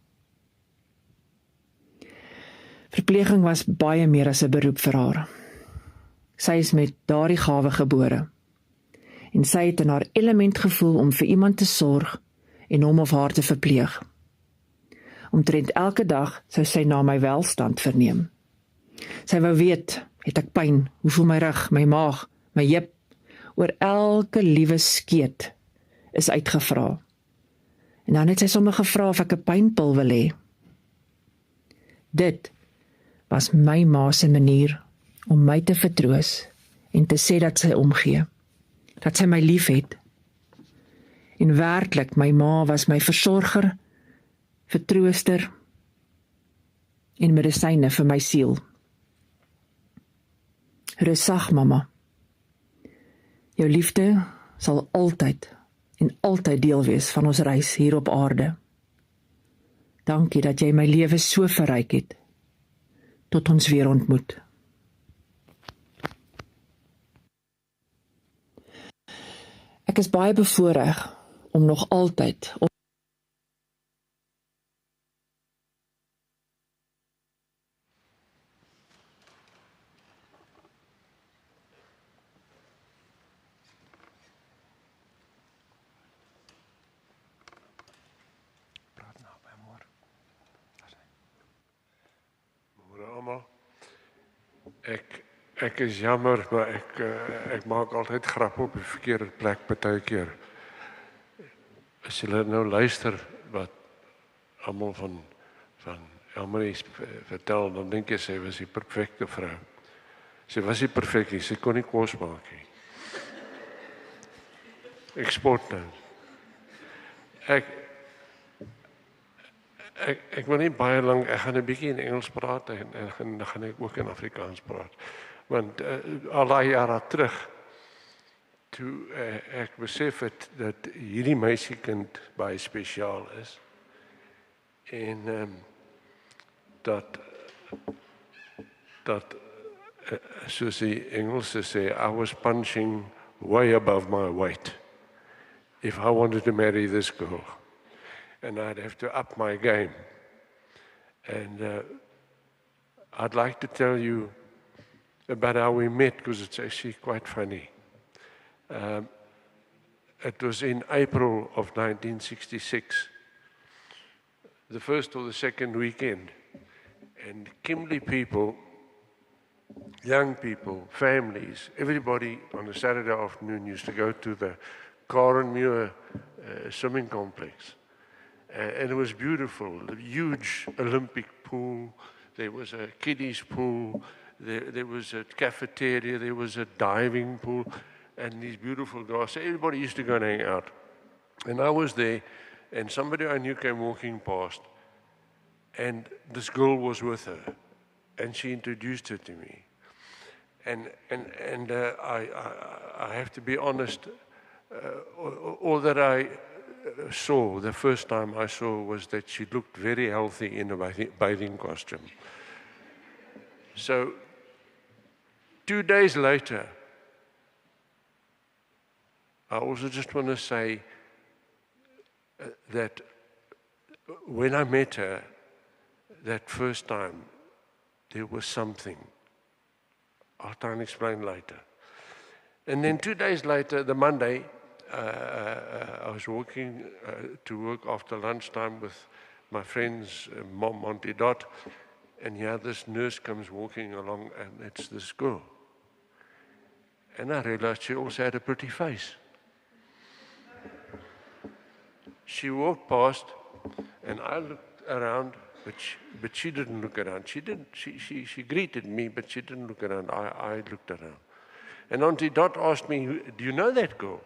Verpleging was baie meer as 'n beroep vir haar. Sy is met daardie gawe gebore. en sy het in haar element gevoel om vir iemand te sorg en hom of haar te verpleeg. Omtrent elke dag sou sy na my welstand verneem. Sy wou weet, het ek pyn, hoe voel my rug, my maag, my heup, oor elke liewe skeet is uitgevra. En dan het sy sommer gevra of ek 'n pynpil wil hê. Dit was my ma se manier om my te vertroos en te sê dat sy omgee, dat sy my lief het. En werklik, my ma was my versorger, vertrooster en medisyne vir my siel. Rustig, mamma. Jou liefde sal altyd en altyd deel wees van ons reis hier op aarde. Dankie dat jy my lewe so verryk het. Tot ons weer ontmoet. Ek is baie bevoorreg om nog altyd Ek is jammer, maar ek maak altyd grap op die verkeerde plek partykeer. As julle nou luister wat almal van Elmarié vertel, dan dink jy sy was die perfekte vrou. Sy was nie perfek nie, sy kon nie kos maak nie. Ek spot nou. Ek wil nie baie lank, ek gaan 'n bietjie in Engels praat en dan gaan ek ook in Afrikaans praat. Want al daai jare terug, toe ek besef het dat hierdie meisiekind baie spesiaal is en dat soos die Engelse sê, I was punching way above my weight if I wanted to marry this girl. And I'd have to up my game. And I'd like to tell you about how we met, because it's actually quite funny. It was in April of 1966, the first or the second weekend. And Kimberley people, young people, families, everybody on a Saturday afternoon used to go to the Karenmuur swimming complex. And it was beautiful, a huge Olympic pool, there was a kiddies pool, there was a cafeteria, there was a diving pool, and these beautiful girls. So everybody used to go and hang out. And I was there, and somebody I knew came walking past, and this girl was with her, and she introduced her to me. And I have to be honest, all that I saw, the first time I saw, was that she looked very healthy in a bathing costume. So 2 days later, I also just want to say that when I met her that first time, there was something. I'll try and explain later. And then 2 days later, the Monday, I was walking to work after lunchtime with my friend's mom, Auntie Dot, and here this nurse comes walking along, and it's this girl. And I realized she also had a pretty face. She walked past, and I looked around, but she didn't look around. She greeted me, but she didn't look around. I looked around. And Auntie Dot asked me, do you know that girl?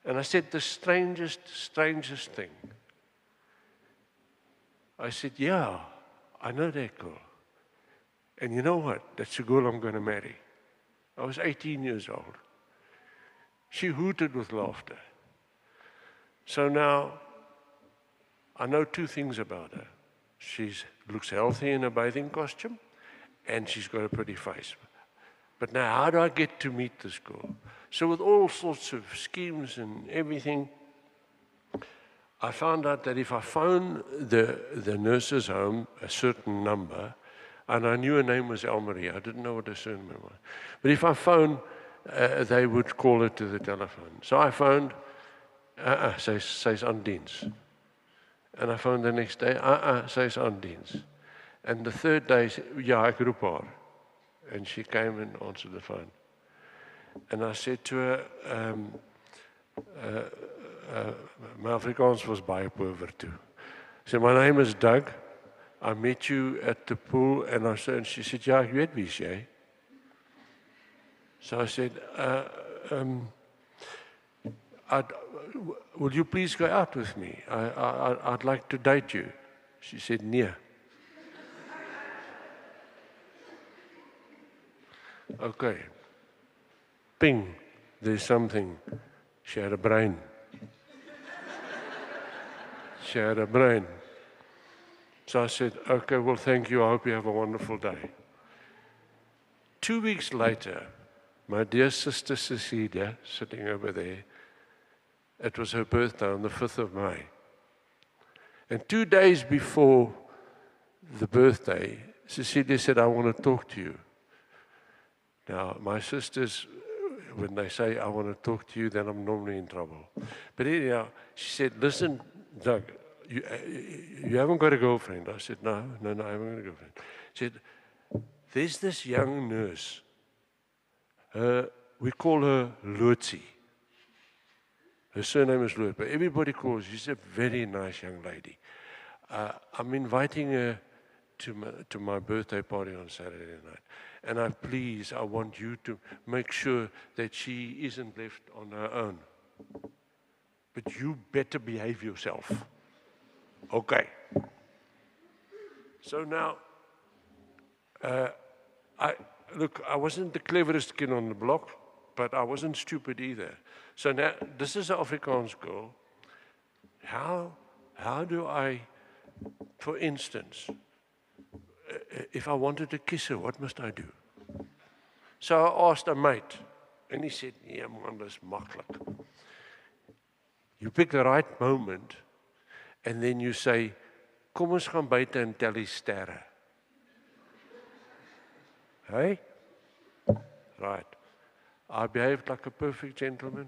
And I said the strangest thing. I said, yeah, I know that girl. And you know what? That's the girl I'm going to marry. I was 18 years old. She hooted with laughter. So now, I know two things about her. She looks healthy in a bathing costume, and she's got a pretty face. But now, how do I get to meet this girl? So with all sorts of schemes and everything, I found out that if I phone the nurse's home a certain number, and I knew her name was Elmarié, I didn't know what her surname was, but if I phone they would call her to the telephone. So I phoned, sy's aan diens. And I phoned the next day, sy's aan diens. And the third day, ja, ek roep haar. And she came and answered the phone. And I said to her, my Afrikaans was baie pover too. So my name is Doug. I met you at the pool, and she said, ja, ek weet wie is jy. So I said, will you please go out with me? I'd like to date you. She said, nee. Okay. Ping, there's something. She had a brain. She had a brain. So I said, okay, well, thank you. I hope you have a wonderful day. 2 weeks later, my dear sister Cecilia, sitting over there, it was her birthday on the 5th of May. And 2 days before the birthday, Cecilia said, I want to talk to you. Now, my sisters, when they say, I want to talk to you, then I'm normally in trouble. But anyhow, she said, listen, Doug, you haven't got a girlfriend. I said, no, I haven't got a girlfriend. She said, there's this young nurse. We call her Lutzi. Her surname is Lubbe, but everybody calls her. She's a very nice young lady. I'm inviting her to my birthday party on Saturday night. And I want you to make sure that she isn't left on her own. But you better behave yourself. Okay. So now, I wasn't the cleverest kid on the block, but I wasn't stupid either. So now, this is an Afrikaans girl. How do I, for instance, if I wanted to kiss her, what must I do? So I asked a mate, and he said, yeah, man, that's maklik. You pick the right moment, and then you say, kom ons gaan buite en tel die sterre. Hey? Right. I behaved like a perfect gentleman.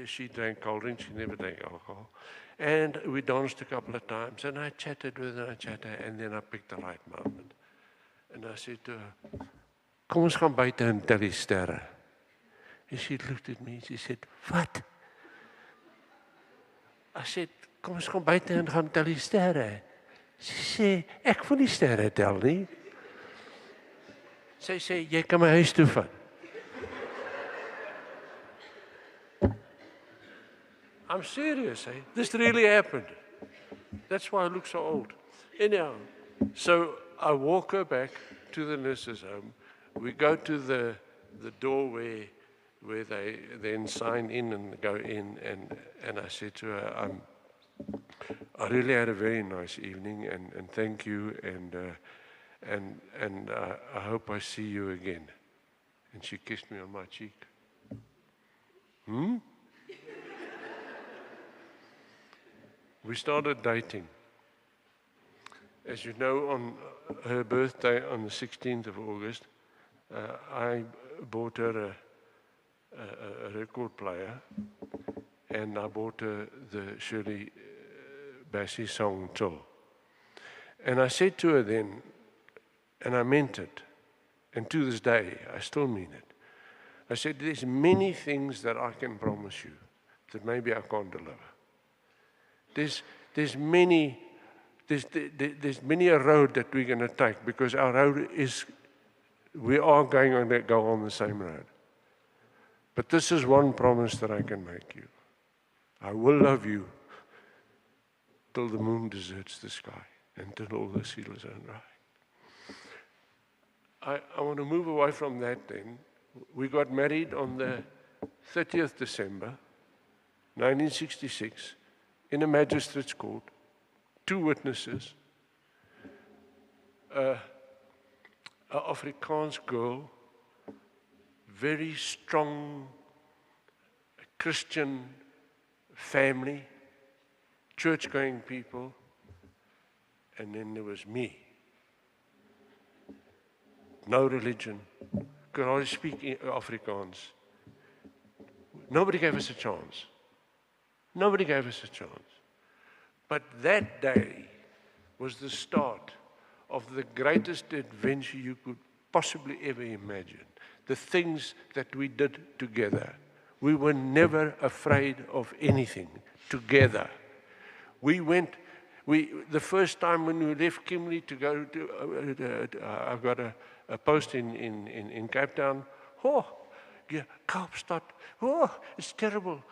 She drank cold drink, she never drank alcohol. And we danced a couple of times, and I chatted with her, and then I picked the right moment. And I said to her, kom ons gaan buite en tel die sterre. And she looked at me, she said, what? I said, kom ons gaan buite en gaan tel die sterre. Sy sê, ek wil nie sterre tel nie. Sy sê, jy kan my huis toe vat. I'm serious, eh? This really happened. That's why I look so old. Anyhow, so I walk her back to the nurse's home. We go to the door where they then sign in and go in, and I said to her, I really had a very nice evening, and thank you, and I hope I see you again. And she kissed me on my cheek. We started dating. As you know, on her birthday on the 16th of August, I bought her a record player, and I bought her the Shirley Bassey song, Till. And I said to her then, and I meant it, and to this day, I still mean it. I said, there's many things that I can promise you that maybe I can't deliver. There's many a road that we're going to take, because our road is, we are going to go on the same road. But this is one promise that I can make you. I will love you till the moon deserts the sky and till all the seals are dry. I want to move away from that then. We got married on the 30th December, 1966, in a magistrate's court, 2 witnesses, an Afrikaans girl, very strong Christian family, church-going people, and then there was me. No religion, could hardly speak Afrikaans. Nobody gave us a chance. Nobody gave us a chance. But that day was the start of the greatest adventure you could possibly ever imagine. The things that we did together. We were never afraid of anything together. The first time when we left Kimberley to go to, I got a post in Cape Town. Oh, yeah, Kaapstad. Oh, it's terrible.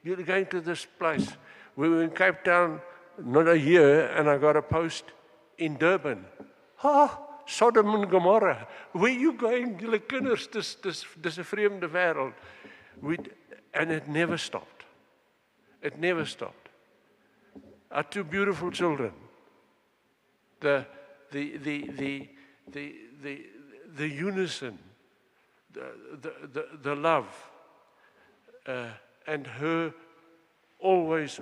You're going to this place. We were in Cape Town not a year, and I got a post in Durban. Oh, Sodom and Gomorrah. Where you going, julle kinders? Dis 'n vreemde wêreld. And it never stopped. It never stopped. Our two beautiful children. The unison, the love, and her always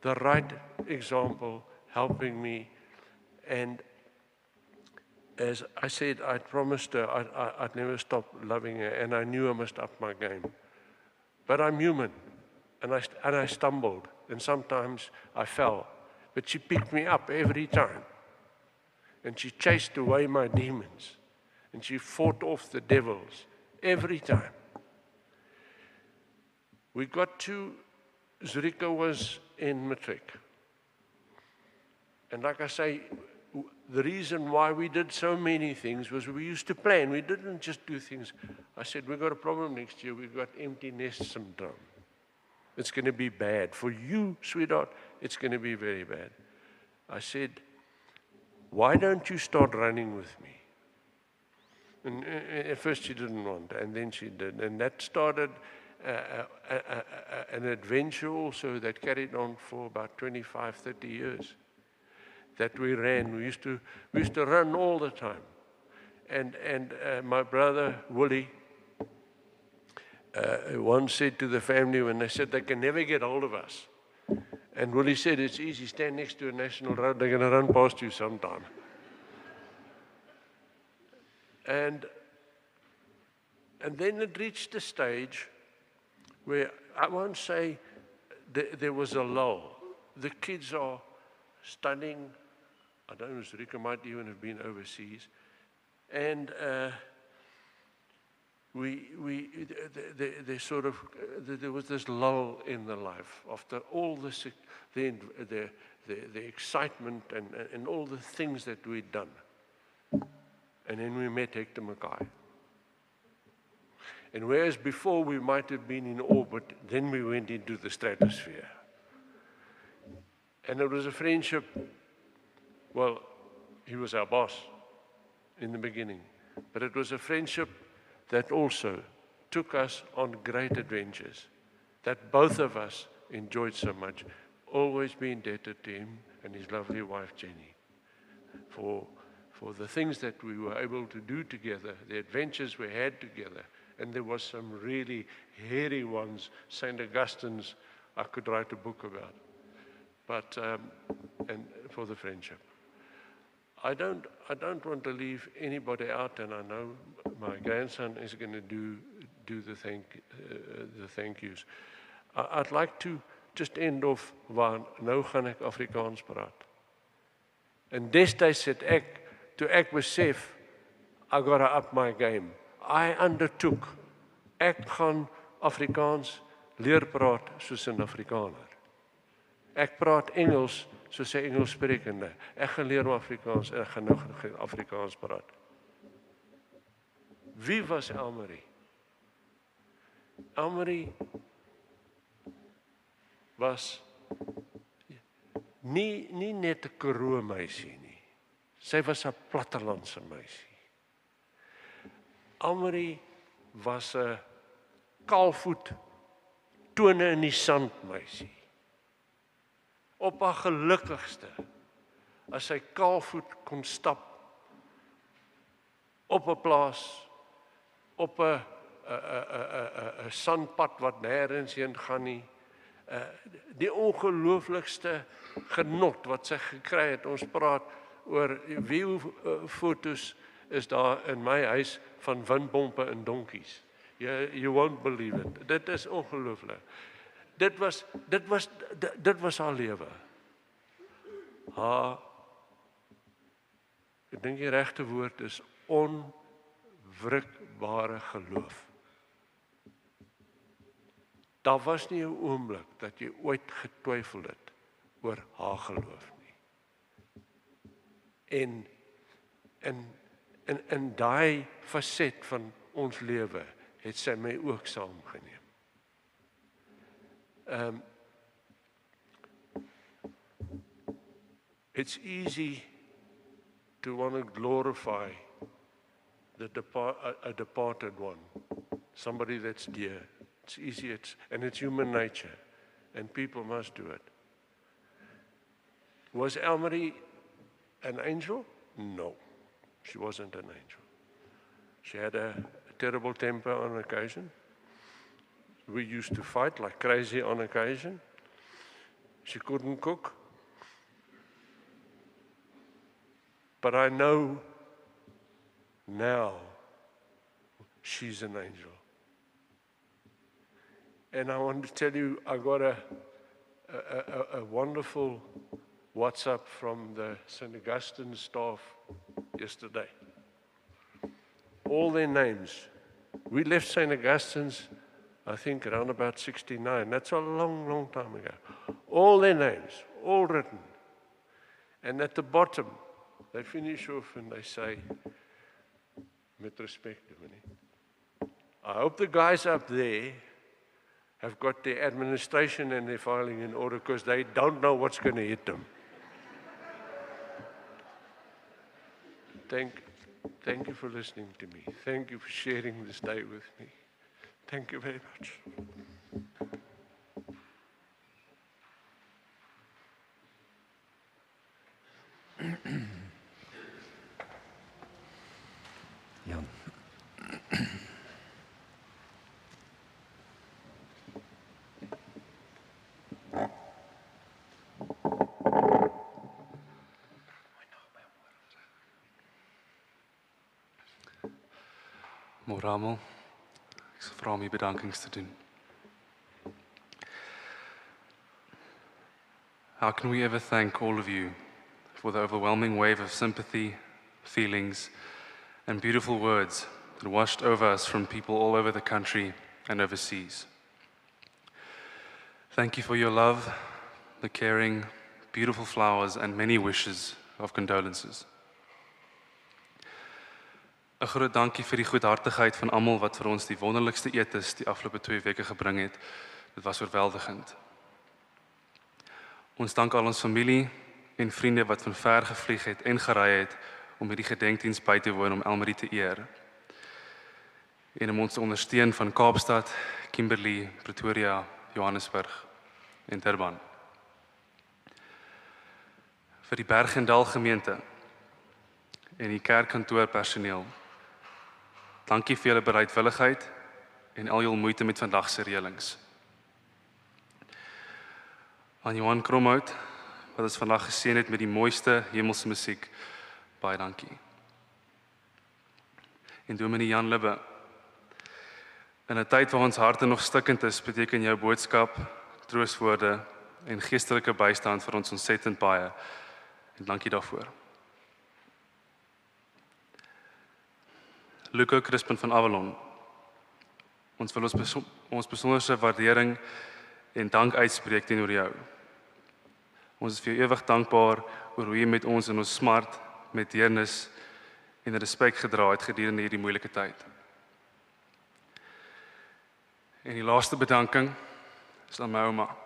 the right example, helping me. And as I said, I promised her I'd never stop loving her, and I knew I must up my game. But I'm human, and I stumbled, and sometimes I fell. But she picked me up every time, and she chased away my demons, and she fought off the devils every time. We got to, Zurika was in matric. And like I say, the reason why we did so many things was we used to plan. We didn't just do things. I said, we've got a problem next year. We've got empty nest syndrome. It's going to be bad. For you, sweetheart, it's going to be very bad. I said, why don't you start running with me? And at first she didn't want, and then she did. And that started an adventure also that carried on for about 25, 30 years. That we ran. We used to run all the time. And my brother, Willie, once said to the family when they said they can never get hold of us. And Willie said, it's easy, stand next to a national road, they're going to run past you sometime. And then it reached a stage where I won't say there was a lull. The kids are studying. I don't know, Zurika might even have been overseas. And there was this lull in the life after all the excitement and all the things that we'd done. And then we met Hector Mackay. And whereas before we might have been in orbit, then we went into the stratosphere. And it was a friendship. Well, he was our boss in the beginning, but it was a friendship that also took us on great adventures, that both of us enjoyed so much. Always be indebted to him and his lovely wife, Jenny, for the things that we were able to do together, the adventures we had together. And there was some really hairy ones, St. Augustine's, I could write a book about, but and for the friendship. I don't want to leave anybody out, and I know my grandson is going to do the thank yous. I'd like to just end off waar nou gaan ek Afrikaans praat. En destyds het toe ek besef, I gotta up my game. I undertook, ek gaan Afrikaans leer praat soos 'n Afrikaner. Ek praat Engels soos 'n Engelssprekende. Ek gaan leer Afrikaans en ek gaan nou Afrikaans praat. Wie was Elmarié? Elmarié was nie net 'n Karoo meisie nie. Sy was 'n plattelandse meisie. Elmarié was 'n kaalvoet, tone in die sand meisie. Op haar gelukkigste, as sy kaalvoet kon stap op 'n plaas, op 'n sandpad wat nêrens heen gaan nie. Die ongelooflikste genot wat sy gekry het. Ons praat oor view fotos is daar in my huis van windpompe en donkies. You won't believe it. Dit is ongelooflik. Dit was haar lewe. Ek dink die regte woord is onwrikbare geloof. Daar was nie 'n oomblik dat jy ooit getwyfel het oor haar geloof nie. En daai faset van ons lewe het sy my ook saamgeneem. It's easy to want to glorify a departed one, somebody that's dear. It's easy, and it's human nature, and people must do it. Was Elmarié an angel? No, she wasn't an angel. She had a terrible temper on occasion. We used to fight like crazy on occasion. She couldn't cook. But I know now she's an angel. And I want to tell you, I got a wonderful WhatsApp from the St. Augustine staff yesterday. All their names. We left St. Augustine's, I think, around about 69. That's a long, long time ago. All their names, all written. And at the bottom, they finish off and they say, met respect, I hope the guys up there have got their administration and their filing in order because they don't know what's going to hit them. Thank you for listening to me. Thank you for sharing this day with me. Thank you very much. Jan. Môre almal. Ek sal vra om die bedankings te doen. How can we ever thank all of you for the overwhelming wave of sympathy, feelings, and beautiful words that washed over us from people all over the country and overseas? Thank you for your love, the caring, beautiful flowers, and many wishes of condolences. 'n Groot dankie vir die goedhartigheid van almal wat vir ons die wonderlikste etes die afgelope 2 weke gebring het. Dit was oorweldigend. Ons dank al ons familie en vriende wat van ver gevlieg het en gery het om hierdie gedenkdiens by te woon om Elmarié te eer. En om ons te ondersteun van Kaapstad, Kimberley, Pretoria, Johannesburg en Durban. Vir die Berg-en-Dal gemeente en die kerkkantoorpersoneel. Dankie vir julle bereidwilligheid en al julle moeite met vandag se reëlings. Aan Johan Kromhout, wat ons vandag geseën het met die mooiste hemelse musiek, baie dankie. En dominee Jan Lubbe, in 'n tyd waar ons harte nog stikkend is, beteken jou boodskap, troostwoorde en geestelike bystand vir ons ontsettend baie. En dankie daarvoor. Louw Crispin van Avalon, ons wil ons besonderse waardering en dank uitspreek teenoor jou. Ons is vir jou ewig dankbaar oor hoe jy met ons in ons smart, met deernis en respek gedra het gedurende hierdie moeilike tyd. En die laaste bedanking is aan my ouma.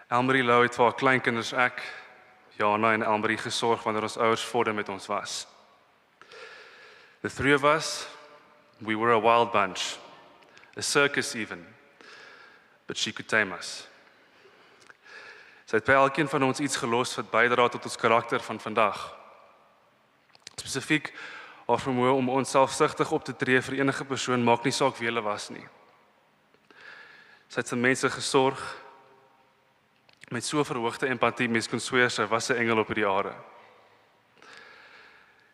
Elmarié Louw het vir haar kleinkinders ek, Jana en Elmarié gesorg wanneer ons ouers vorder met ons was. The three of us, we were a wild bunch, a circus even, but she could tame us. Sy het by elkeen van ons iets gelos wat bydra tot ons karakter van vandag. Spesifiek, haar vermoë om onselfsugtig op te tree vir enige persoon maak nie saak wie hulle was nie. Sy het vir mense gesorg, met so verhoogde empatie, mens kon sweer sy was 'n engel op die aarde.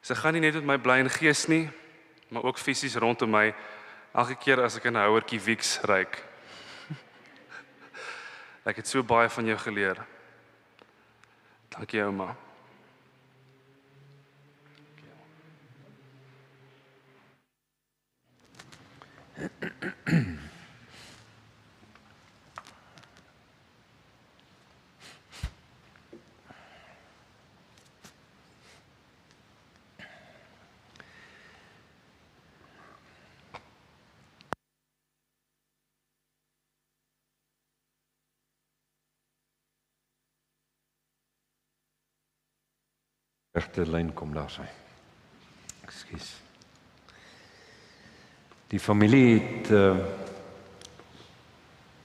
Sy gaan nie net met my bly in gees nie, maar ook fisies rondom my, elke keer as ek 'n houertjie Wieks ruik. Ek het so baie van jou geleer. Dankie, ouma. Regte lyn kom daar sy. Ekskuus. Die familie het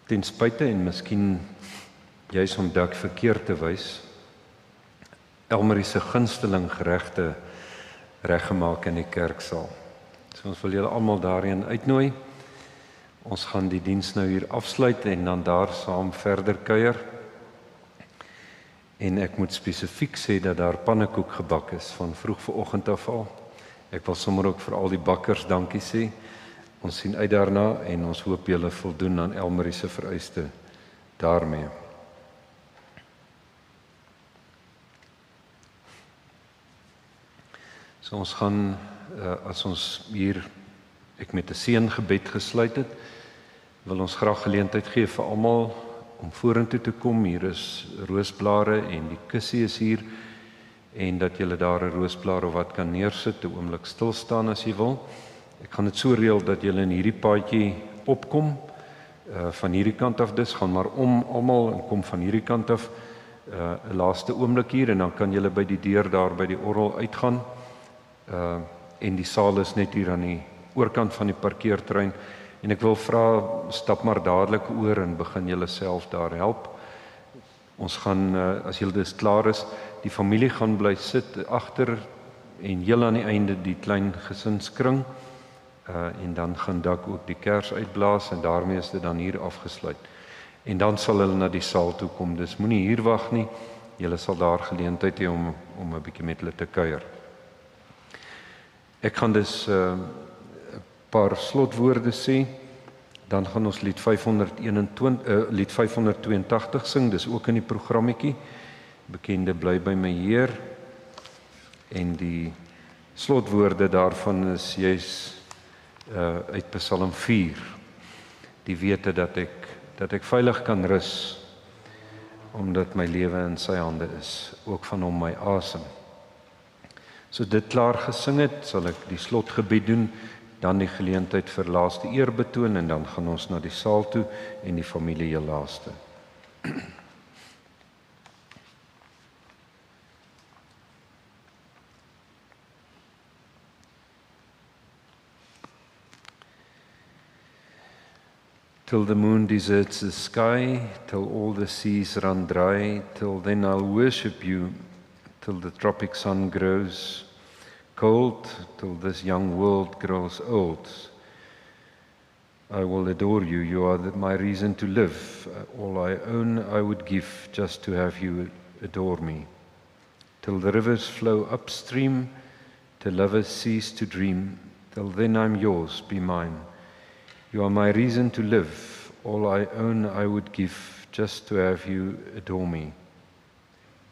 ten spyte en miskien juis om dalk verkeerd te wys, Elmarié se gunsteling geregte reggemaak in die kerksaal. So ons wil julle almal daarheen uitnooi. Ons gaan die diens nou hier afsluit en dan daar saam verder kuier. En ek moet spesifiek sê dat daar pannekoek gebak is van vroeg vanoggend af al. Ek wil sommer ook vir al die bakkers dankie sê. Ons sien uit daarna en ons hoop julle voldoen aan Elmarié se vereiste daarmee. So ons gaan, as ons hier, ek met 'n seëngebed gesluit het, wil ons graag geleentheid gee vir almal om vorentoe te kom. Hier is roosblare en die kussie is hier, en dat julle daar 'n roosblaar of wat kan neersit, 'n oomblik stil staan as jy wil. Ek gaan dit so reël dat julle in hierdie paadjie opkom, van hierdie kant af dus, gaan maar om almal en kom van hierdie kant af, 'n laaste oomblik hier, en dan kan julle by die deur daar by die orgel uitgaan, en die saal is net hier aan die oorkant van die parkeerterrein, en ek wil vra, stap maar dadelik oor en begin julle self daar help. Ons gaan, as julle dus klaar is, die familie gaan bly sit agter en heel aan die einde die klein gesinskring, en dan gaan Dak ook die kers uitblaas en daarmee is dit dan hier afgesluit. En dan sal hulle na die saal toe kom, dus moenie hier wag nie, julle sal daar geleentheid hê om 'n bietjie met hulle te kuier. Ek gaan dus 'n paar slotwoorde sê, dan gaan ons lied 582 sing, dis ook in die programmetjie, bekende Bly by my Heer, en die slotwoorde daarvan is juis uit Psalm 4, die wete dat ek veilig kan rus, omdat my lewe in sy hande is, ook van hom my asem. So dit klaar gesing het, sal ek die slotgebed doen, dan die geleentheid vir laaste eerbetoon, en dan gaan ons na die saal toe en die familie heel laaste. Till the moon deserts the sky, till all the seas run dry, till then I'll worship you, till the tropic sun grows cold, till this young world grows old. I will adore you, you are my reason to live. All I own I would give just to have you adore me. Till the rivers flow upstream, till lovers cease to dream, till then I'm yours, be mine. You are my reason to live. All I own I would give just to have you adore me.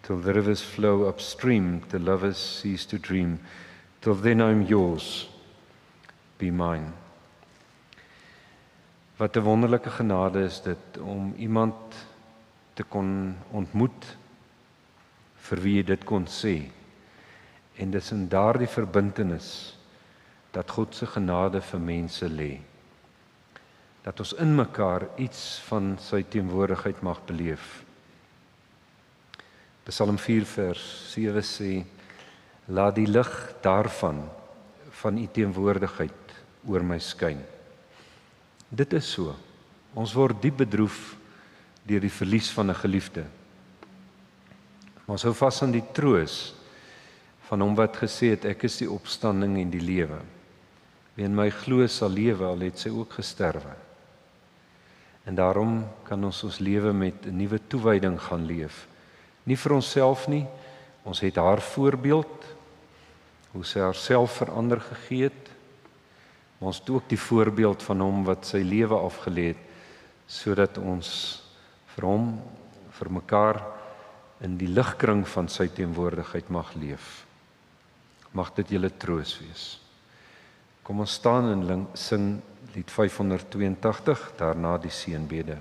Till the rivers flow upstream, till lovers cease to dream, till then I'm yours, be mine. Wat 'n wonderlike genade is dit om iemand te kon ontmoet vir wie jy dit kon sê. En dis in daardie verbintenis dat God se genade vir mense lê. Dat ons in mekaar iets van sy teenwoordigheid mag beleef. Psalm 4 vers 7 sê, laat die lig daarvan, van u teenwoordigheid oor my skyn. Dit is so. Ons word diep bedroef deur die verlies van 'n geliefde. Maar ons hou vas aan die troos van hom wat gesê het, ek is die opstanding en die lewe. Wie in my glo sal lewe, al het sy ook gesterwe. En daarom kan ons lewe met 'n nuwe toewyding gaan leef. Nie vir onsself nie, ons het haar voorbeeld, hoe sy haarself vir ander gegee het. Maar ons het ook die voorbeeld van hom wat sy lewe afgelê het, sodat ons vir hom, vir mekaar in die ligkring van sy teenwoordigheid mag leef. Mag dit julle troos wees. Kom ons staan en sing lied 582, daarna die seënbede.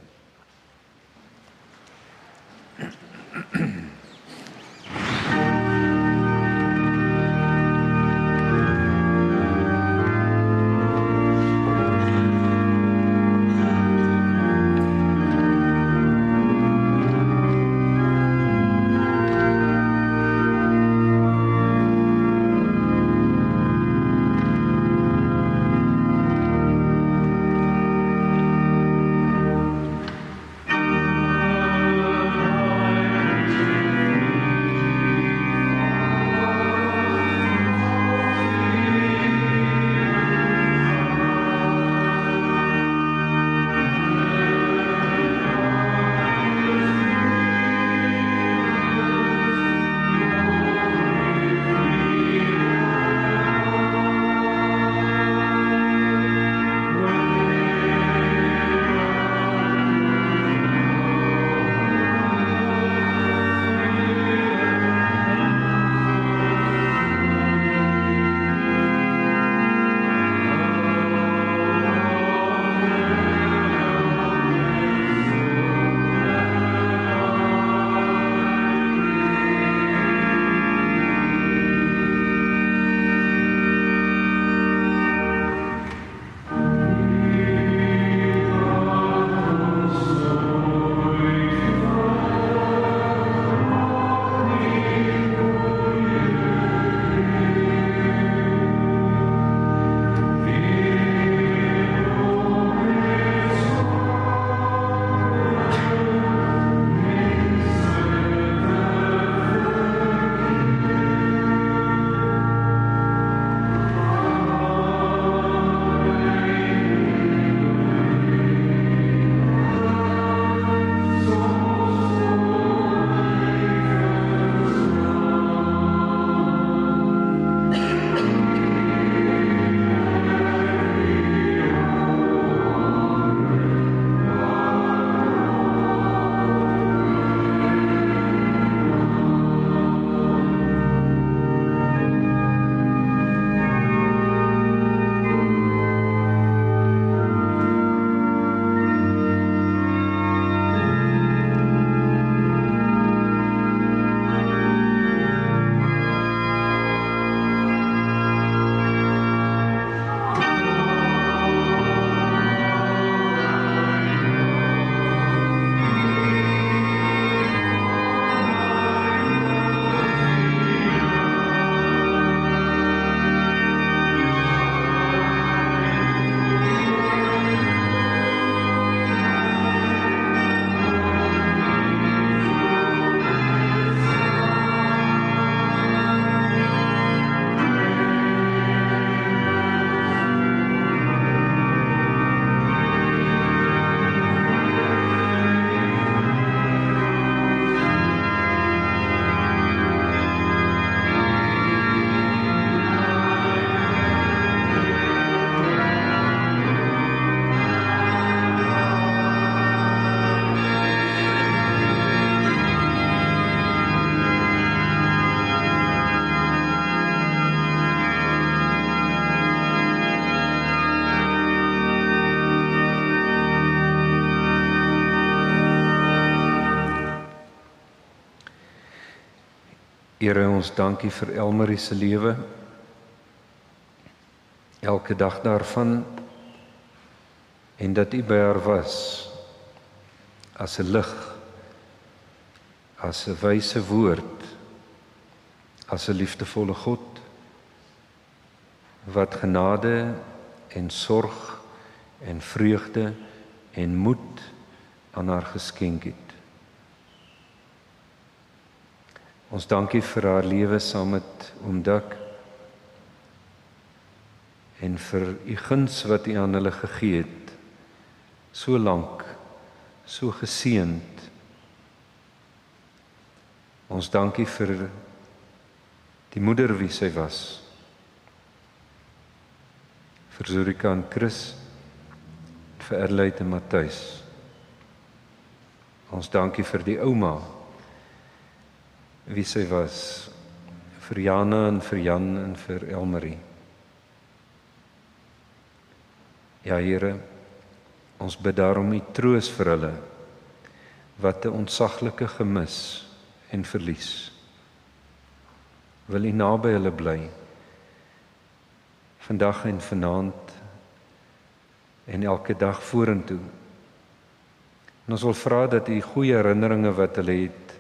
Here, ons dankie vir Elmarié se lewe. Elke dag daarvan en dat U by haar was as 'n lig, as 'n wyse woord, as 'n liefdevolle God wat genade en sorg en vreugde en moed aan haar geskenk het. Ons dankie vir haar lewe saam met oom Dak en vir U guns wat U aan hulle gegee het, so lank, so geseënd. Ons dankie vir die moeder wie sy was, vir Zurika en Chris, vir Adelaide en Matthys. Ons dankie vir die ouma, wie sy was, vir Jana en vir Jan en vir Elmarié. Ja, Here, ons bid daarom U troos vir hulle, wat 'n ontsaglike gemis en verlies. Wil U naby hulle bly, vandag en vanaand, en elke dag vorentoe. En ons wil vra dat U goeie herinneringe wat hulle het,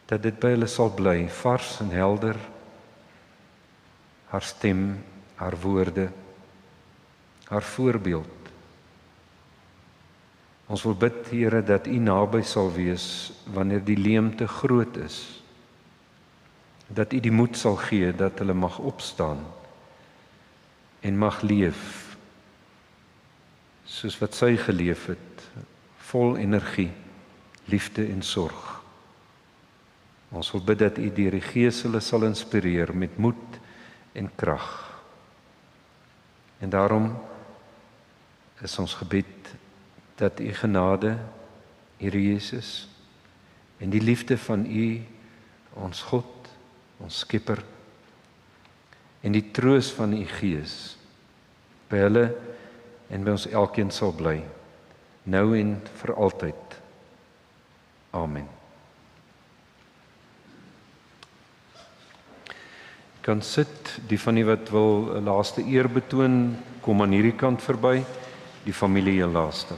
dat dit by hulle sal bly, vars en helder, haar stem, haar woorde, haar voorbeeld. Ons wil bid, Here, dat U naby sal wees wanneer die leemte groot is. Dat U die moed sal gee dat hulle mag opstaan en mag leef soos wat sy geleef het, vol energie, liefde en sorg. Ons wil bid dat U deur die Gees hulle sal inspireer met moed en krag. En daarom is ons gebed dat U genade, Here Jesus, en die liefde van U, ons God, ons Skepper, en die troos van U Gees by hulle en by ons elkeen sal bly, nou en vir altyd. Amen. Kan sit, die van u wat wil 'n laaste eer betoon, kom aan hierdie kant verby, die familie heel laaste.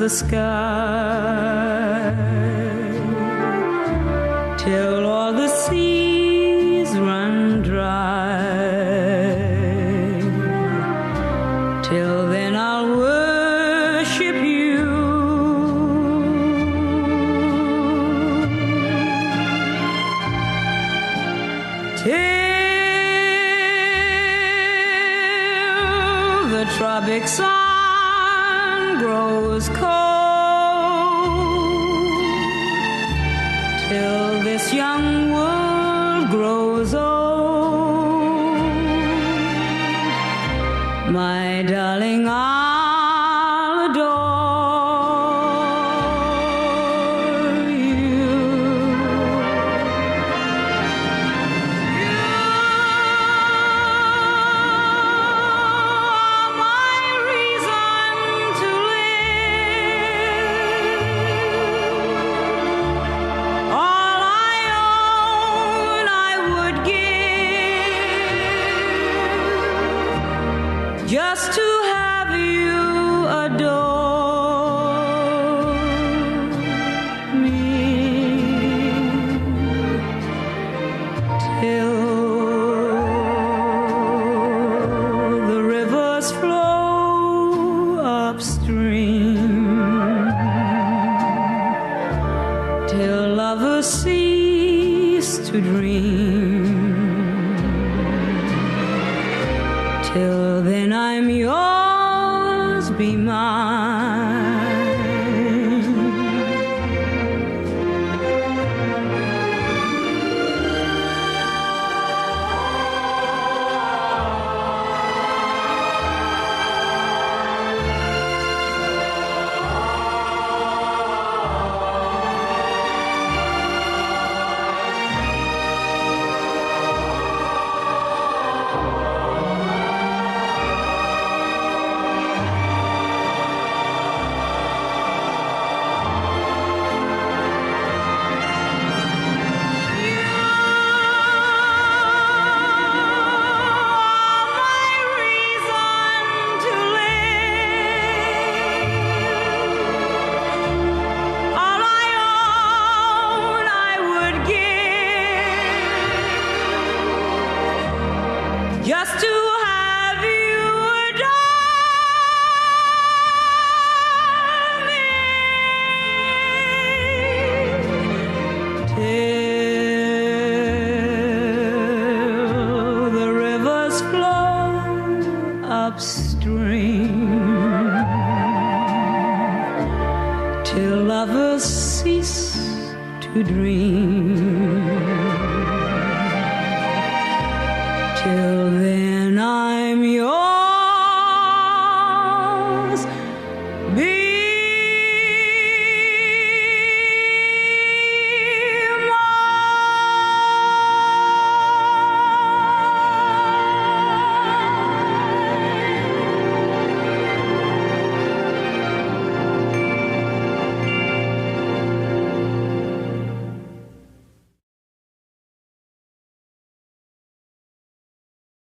the sky, till all the seas run dry. Till then I'll worship you. Till the tropic sun grows cold, till this young world grows old, my darling, I'll adore you. Just to have you adore me, till the rivers flow upstream, till lovers cease to dream. Till then I'm yours, be mine. Just to have you adore me, till the rivers flow upstream, till lovers cease to dream. Till